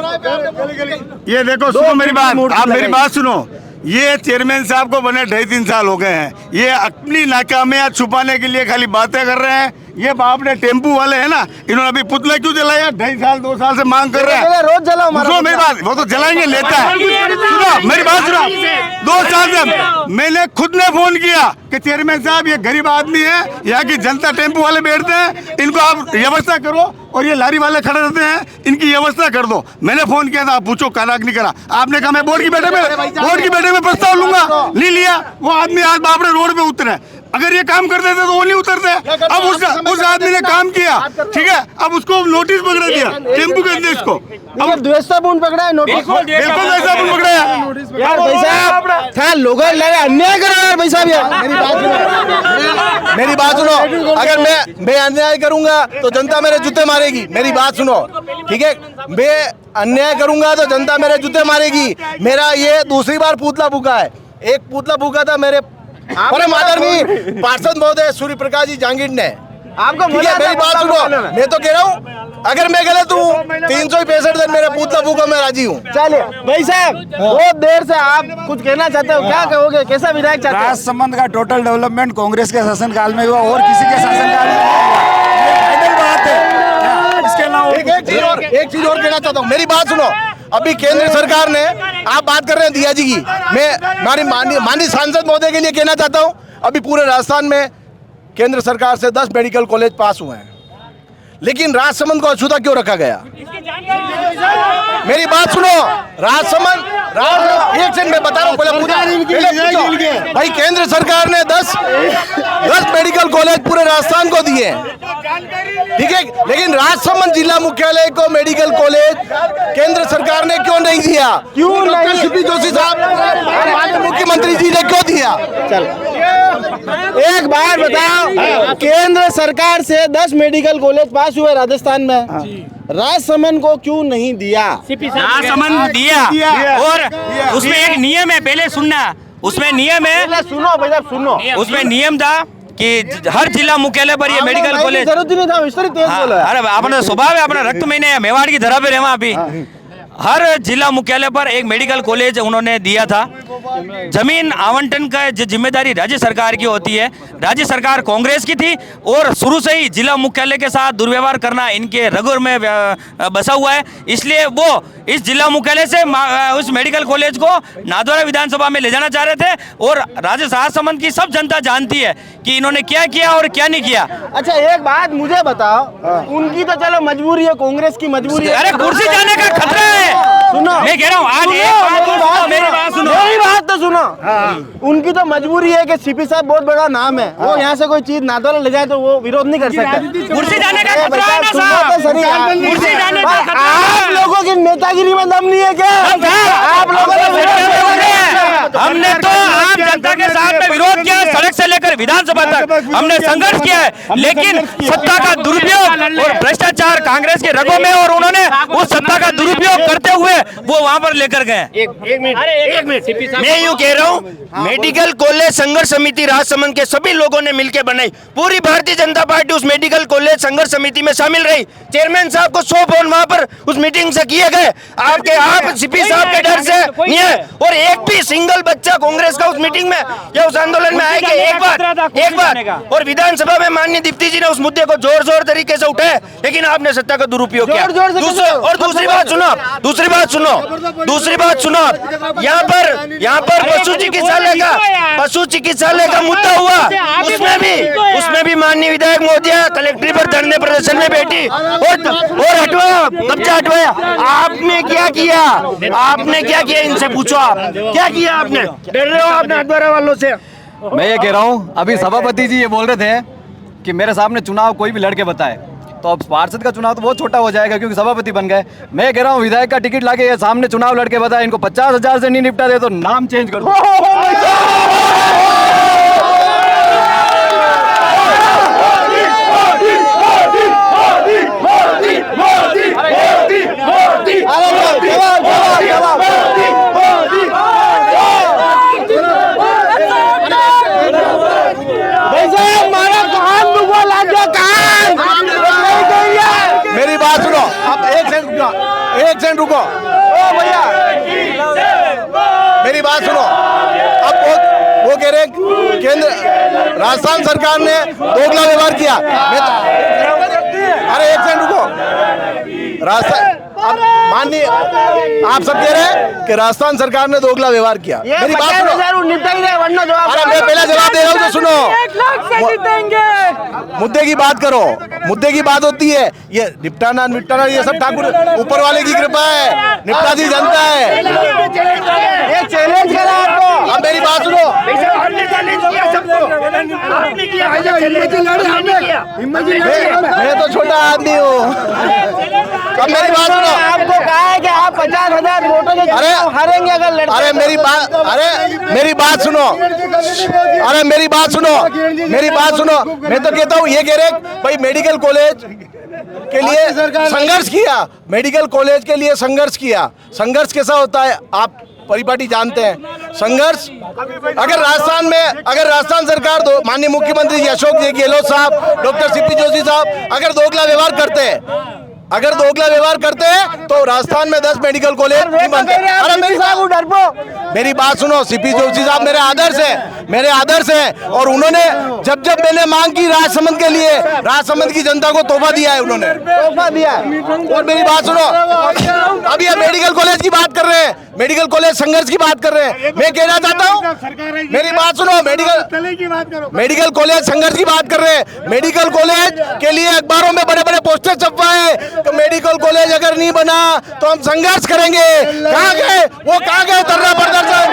ये देखो सुनो मेरी बात, आप मेरी बात सुनो। ये चेयरमैन साहब को बने 2.5-3 साल हो गए हैं, ये अपनी नाकामियां छुपाने के लिए खाली बातें कर रहे हैं। ये बाप ने टेम्पू वाले हैं ना, इन्होंने अभी पुतला क्यों जलाया? 2.5 साल से मांग कर रहे हैं। रोज जलाओ मेरी बात, वो तो जलाएंगे, लेता है। सुनो मेरी बात सुनो, 2 साल से मैंने खुद ने फोन किया कि चेयरमैन साहब ये गरीब आदमी है, यहाँ की जनता टेम्पू वाले बैठते हैं, इनको आप व्यवस्था करो, और ये लारी वाले खड़े रहते हैं, इनकी व्यवस्था कर दो। मैंने फोन किया था, आप पूछो काराग नहीं करा। आपने कहा मैं बोर्ड की बैठक में प्रस्ताव लूंगा, नहीं लिया। वो आदमी आज बापरे रोड पे उतरे। अगर ये काम करते थे तो वो नहीं उतरते। अब उस आदमी ने काम किया, ठीक है, अब उसको नोटिस पकड़ा दिया टेम्पू के अध्यक्ष को। अब द्वेषतापूर्ण पकड़ा है, नोटिस बिल्कुल द्वेषतापूर्ण पकड़ा है। यार भाई साहब क्या लोग अन्याय कर रहे हैं भाई साहब यार। मेरी बात सुनो, अगर मैं अन्याय करूंगा तो जनता मेरे जूते मारेगी। मेरी बात सुनो, ठीक है, मैं अन्याय करूंगा तो जनता मेरे जूते मारेगी। मेरा ये दूसरी बार पुतला फूका है। एक पुतला फूका था मेरे आदरणीय पार्षद महोदय सूर्य प्रकाश जी जांगीर ने। आपको मेरी बात सुनो, मैं तो कह रहा हूँ अगर मैं गलत हूँ 365 दिन मेरे पुतला फूका मैं राजी हूँ। चलिए भाई साहब, बहुत देर से आप कुछ कहना चाहते हो, क्या कहोगे, कैसा विधायक चाहते हो? राजसमंद का टोटल डेवलपमेंट कांग्रेस के शासनकाल में हुआ और किसी के शासनकाल में नहीं हुआ। ये फाइनल बात है। इसके अलावा एक चीज और कहना चाहता हूँ, मेरी बात सुनो। अभी केंद्र सरकार ने, आप बात कर रहे हैं दिया जी की, मैं माननीय सांसद महोदय के लिए कहना चाहता हूँ, अभी पूरे राजस्थान में केंद्र सरकार से 10 मेडिकल कॉलेज पास हुए हैं, लेकिन राजसमंद को अछूता क्यों रखा गया? मेरी बात सुनो, राजसमंद एक सेकंड में बता रहा हूँ, पहले भाई केंद्र सरकार ने 10 मेडिकल कॉलेज पूरे राजस्थान को दिए, ठीक है, लेकिन राजसमंद जिला मुख्यालय को मेडिकल कॉलेज केंद्र सरकार ने क्यों नहीं दिया? क्यों नहीं? सीपी जोशी साहब मुख्यमंत्री जी ने क्यों दिया? एक बार बताओ, केंद्र सरकार से 10 मेडिकल कॉलेज पास हुए राजस्थान में, राजसमंद को क्यों नहीं दिया? राजसमंद दिया और उसमें एक नियम है, पहले सुनना, उसमें नियम है, सुनो भाई साहब सुनो, उसमें नियम था कि हर जिला मुख्यालय पर ये मेडिकल कॉलेज, जरूरत ही नहीं था, विस्तारित तेज बोलो। अरे अपना स्वभाव है, अपना रक्त महीने मेवाड़ की धरा पे रहे अभी। हर जिला मुख्यालय पर एक मेडिकल कॉलेज उन्होंने दिया था। जमीन आवंटन का जो जिम्मेदारी राज्य सरकार की होती है, राज्य सरकार कांग्रेस की थी और शुरू से ही जिला मुख्यालय के साथ दुर्व्यवहार करना इनके रगों में बसा हुआ है। इसलिए वो इस जिला मुख्यालय से उस मेडिकल कॉलेज को नादौरा विधानसभा में ले जाना चाह रहे थे और राज्य राजसमंद की सब जनता जानती है कि इन्होंने क्या किया और क्या नहीं किया। अच्छा एक बात मुझे बताओ, उनकी तो चलो मजबूरी है, कांग्रेस की मजबूरी है, अरे कुर्सी जाने का खतरा है। सुनो, मैं कह रहा हूँ आज मेरी बात सुनो, मेरी बात तो सुनो। उनकी तो मजबूरी है कि सीपी साहब बहुत बड़ा नाम है, वो यहाँ से कोई चीज नादौरा ले जाए तो वो विरोध नहीं कर सकते। कुर्सी जाने का खतरा है ना साहब, कुर्सी जाने का खतरा। आप लोगों की नेतागिरी में दम नहीं है क्या? आप लोगों ने हमने तो आम जनता के साथ में विरोध किया, सड़क से लेकर विधानसभा तक हमने संघर्ष किया है, लेकिन सत्ता का दुरुपयोग और भ्रष्टाचार कांग्रेस के रगों में, और उन्होंने उस सत्ता का दुरुपयोग करते हुए वो वहां पर लेकर गए। एक मिनट, मैं यूँ कह रहा हूँ, मेडिकल कॉलेज संघर्ष समिति राजसमंद के सभी लोगों ने मिलकर बनाई। पूरी भारतीय जनता पार्टी उस मेडिकल कॉलेज संघर्ष समिति में शामिल रही। चेयरमैन साहब को 100 फोन वहां पर उस मीटिंग से किए गए। आप सीपी साहब के डर से नहीं है, और एक भी सिंगल बच्चा कांग्रेस का उस मीटिंग में या उस आंदोलन में आए कि एक बार। और विधानसभा में माननीय दीप्ति जी ने उस मुद्दे को जोर तरीके से उठाया, लेकिन आपने सत्ता का दुरुपयोग किया। और दूसरी बात सुनो, यहाँ पर पशु चिकित्सालय का मुद्दा हुआ, उसमें भी माननीय विधायक महोदय कलेक्ट्रेट पर धरने प्रदर्शन में बैठी और कब्जा हटवाया। आपने क्या किया? इनसे पूछो, आप क्या किया? आपने डर रहे हो आपने हटवारा वालों से? मैं ये कह रहा हूँ, अभी सभापति जी ये बोल रहे थे कि मेरे सामने चुनाव कोई भी लड़के बताए, तो अब पार्षद का चुनाव तो बहुत छोटा हो जाएगा क्योंकि सभापति बन गए। मैं कह रहा हूँ विधायक का टिकट लाके ये सामने चुनाव लड़के बताए, इनको 50,000 से नहीं निपटा दे तो नाम चेंज कर दो। मेरी बात सुनो, अब एक सेकंड रुको, ओ भैया मेरी बात सुनो। अब वो कह रहे केंद्र राजस्थान सरकार ने दोगला व्यवहार किया। अरे एक सेकंड रुको, राजस्थान माननीय आप सब कह रहे हैं कि राजस्थान सरकार ने दोगला व्यवहार किया। मेरी बात सुनो, अरे मैं पहला जवाब दे रहा हूँ तो सुनो। मुद्दे की बात करो, मुद्दे की बात होती है, ये निपटाना ये सब ठाकुर ऊपर वाले की कृपा है, निपटाती जनता है। एक चैलेंज करा आपको। अब मेरी बात सुनो, आपने किया, मैं तो छोटा आदमी हूँ। अब मेरी बात सुनो। आपको कहा है कि आप 50,000 वोटों के हारेंगे अगर लड़ते। अरे मेरी बात सुनो। अरे मेरी बात सुनो। मैं तो कहता हूँ, ये कह रहे भाई मेडिकल कॉलेज के लिए संघर्ष किया, मेडिकल कॉलेज के लिए संघर्ष किया। संघर्ष कैसा होता है आप परिपाटी जानते हैं। संघर्ष अगर राजस्थान सरकार माननीय मुख्यमंत्री जी अशोक जी गहलोत साहब, डॉक्टर सीपी जोशी साहब अगर दोगला व्यवहार करते हैं तो राजस्थान में 10 मेडिकल कॉलेज नहीं बनते। अरे मेरी बात सुनो। सीपी जोशी साहब मेरे आदर्श हैं और उन्होंने जब मैंने मांग की राजसमंद के लिए, राजसमंद की जनता को तोहफा दिया है उन्होंने, तोहफा दिया। और मेरी बात सुनो, अब ये मेडिकल कॉलेज की बात कर रहे हैं, मेडिकल कॉलेज संघर्ष की बात कर रहे हैं। मैं कहना चाहता हूँ, मेरी बात सुनो, मेडिकल कॉलेज संघर्ष की बात कर रहे हैं। मेडिकल कॉलेज के लिए अखबारों में बड़े बड़े पोस्टर छपवाए तो मेडिकल कॉलेज अगर नहीं बना तो हम संघर्ष करेंगे। कहाँ गए धरना प्रदर्शन?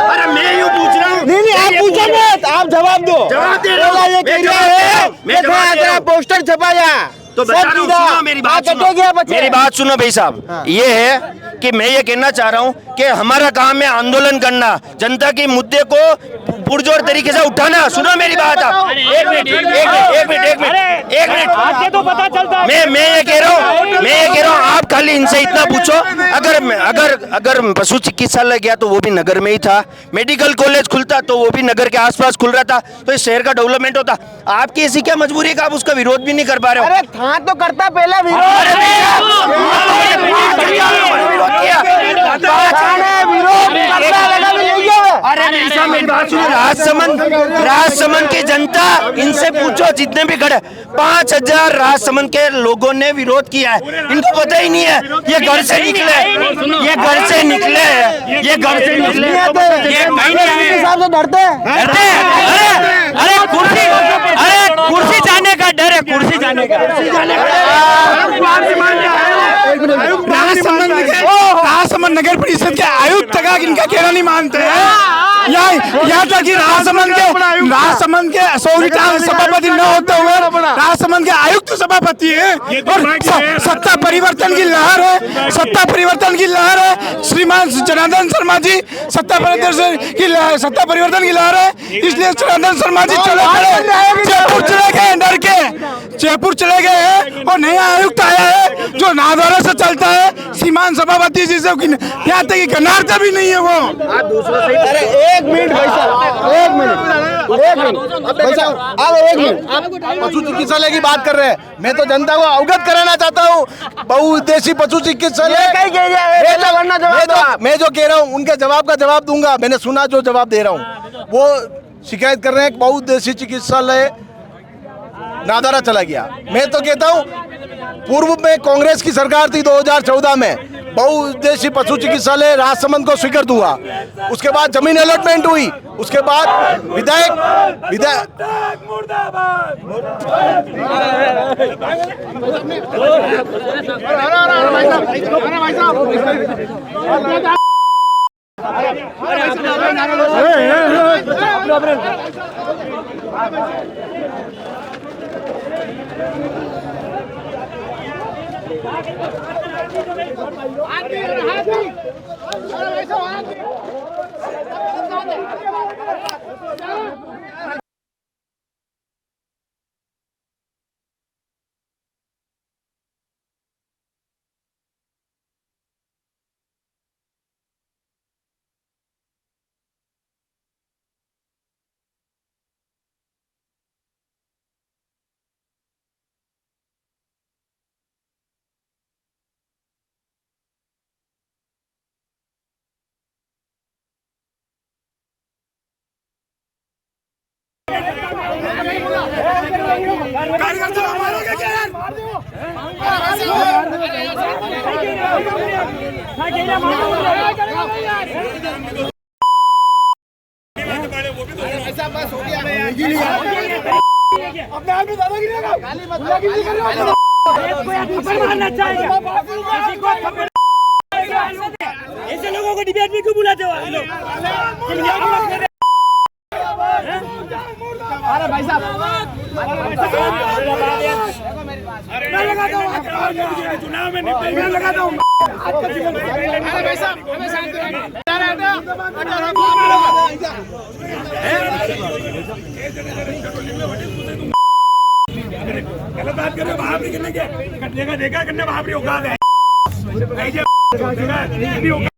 अरे मैं यूँ पूछ रहा हूँ। नहीं आप पूछो मत, आप जवाब दो। जवाब दे रहा हूँ। ये कह रहा है पोस्टर छपाया तो बता रहा हूँ, सुनो मेरी बात सुनो भाई साहब। ये है कि मैं ये कहना चाह रहा हूँ कि हमारा काम है आंदोलन करना, जनता के मुद्दे को पुरजोर तरीके से उठाना। सुनो मेरी बात। एक मिनट तो पता चलता। मैं ये कह रहा हूँ आप खाली इनसे इतना पूछो, अगर पशु चिकित्सालय गया तो वो भी नगर में ही था, मेडिकल कॉलेज खुलता तो वो भी नगर के आसपास खुल रहा था, तो इस शहर का डेवलपमेंट होता। आपकी ऐसी क्या मजबूरी है कि आप उसका विरोध भी नहीं कर पा रहे हो? हाँ तो करता पहला विरोध। अरे मेरी बात सुनो। राजसमंद की जनता, इनसे पूछो जितने भी खड़े, 5,000 राजसमंद के लोगों ने विरोध किया है। इनको पता ही नहीं है ये घर से निकले। डरते अरे कुर्सी जाने का डर है, कुर्सी जाने का। राजसमंद नगर परिषद के आयुक्त का इनका कहना नहीं मानते हैं। यहाँ तक कि राजसमंद के सभापति न होते हुए राजसमंद के आयुक्त सभापति है और सत्ता परिवर्तन की लहर है। श्रीमान जनार्दन शर्मा जी सत्ता परिवर्तन की लहर है, इसलिए जनार्दन शर्मा जी जयपुर चले गए हैं और नया आयुक्त आया है जो नादौरा से चलता है। श्रीमान सभापति जी से यहाँ तक कि गनारता भी नहीं है वो। अरे एक मिनट भाई साहब, पशु चिकित्सालय की बात कर रहे हैं। मैं तो जनता को अवगत कराना चाहता हूँ, बहुउद्देशीय पशु चिकित्सालय। मैं जो कह रहा हूँ उनके जवाब का जवाब दूंगा। मैंने सुना जो जवाब दे रहा हूँ, वो शिकायत कर रहे हैं बहुउद्देशीय चिकित्सालय नादौरा चला गया। मैं तो कहता हूँ पूर्व में कांग्रेस की सरकार थी 2014 में, बहुउद्देशीय पशु चिकित्सालय राजसमंद को स्वीकृत हुआ। उसके बाद जमीन अलॉटमेंट हुई, उसके बाद विधायक ऐसे लोगों को डिबेट में क्यों बुलाते हो? चुनाव में मैं लगाता हूँ। गलत बात कर रहे हो, बाहर निकलने के देखा करने बाहर औकात है।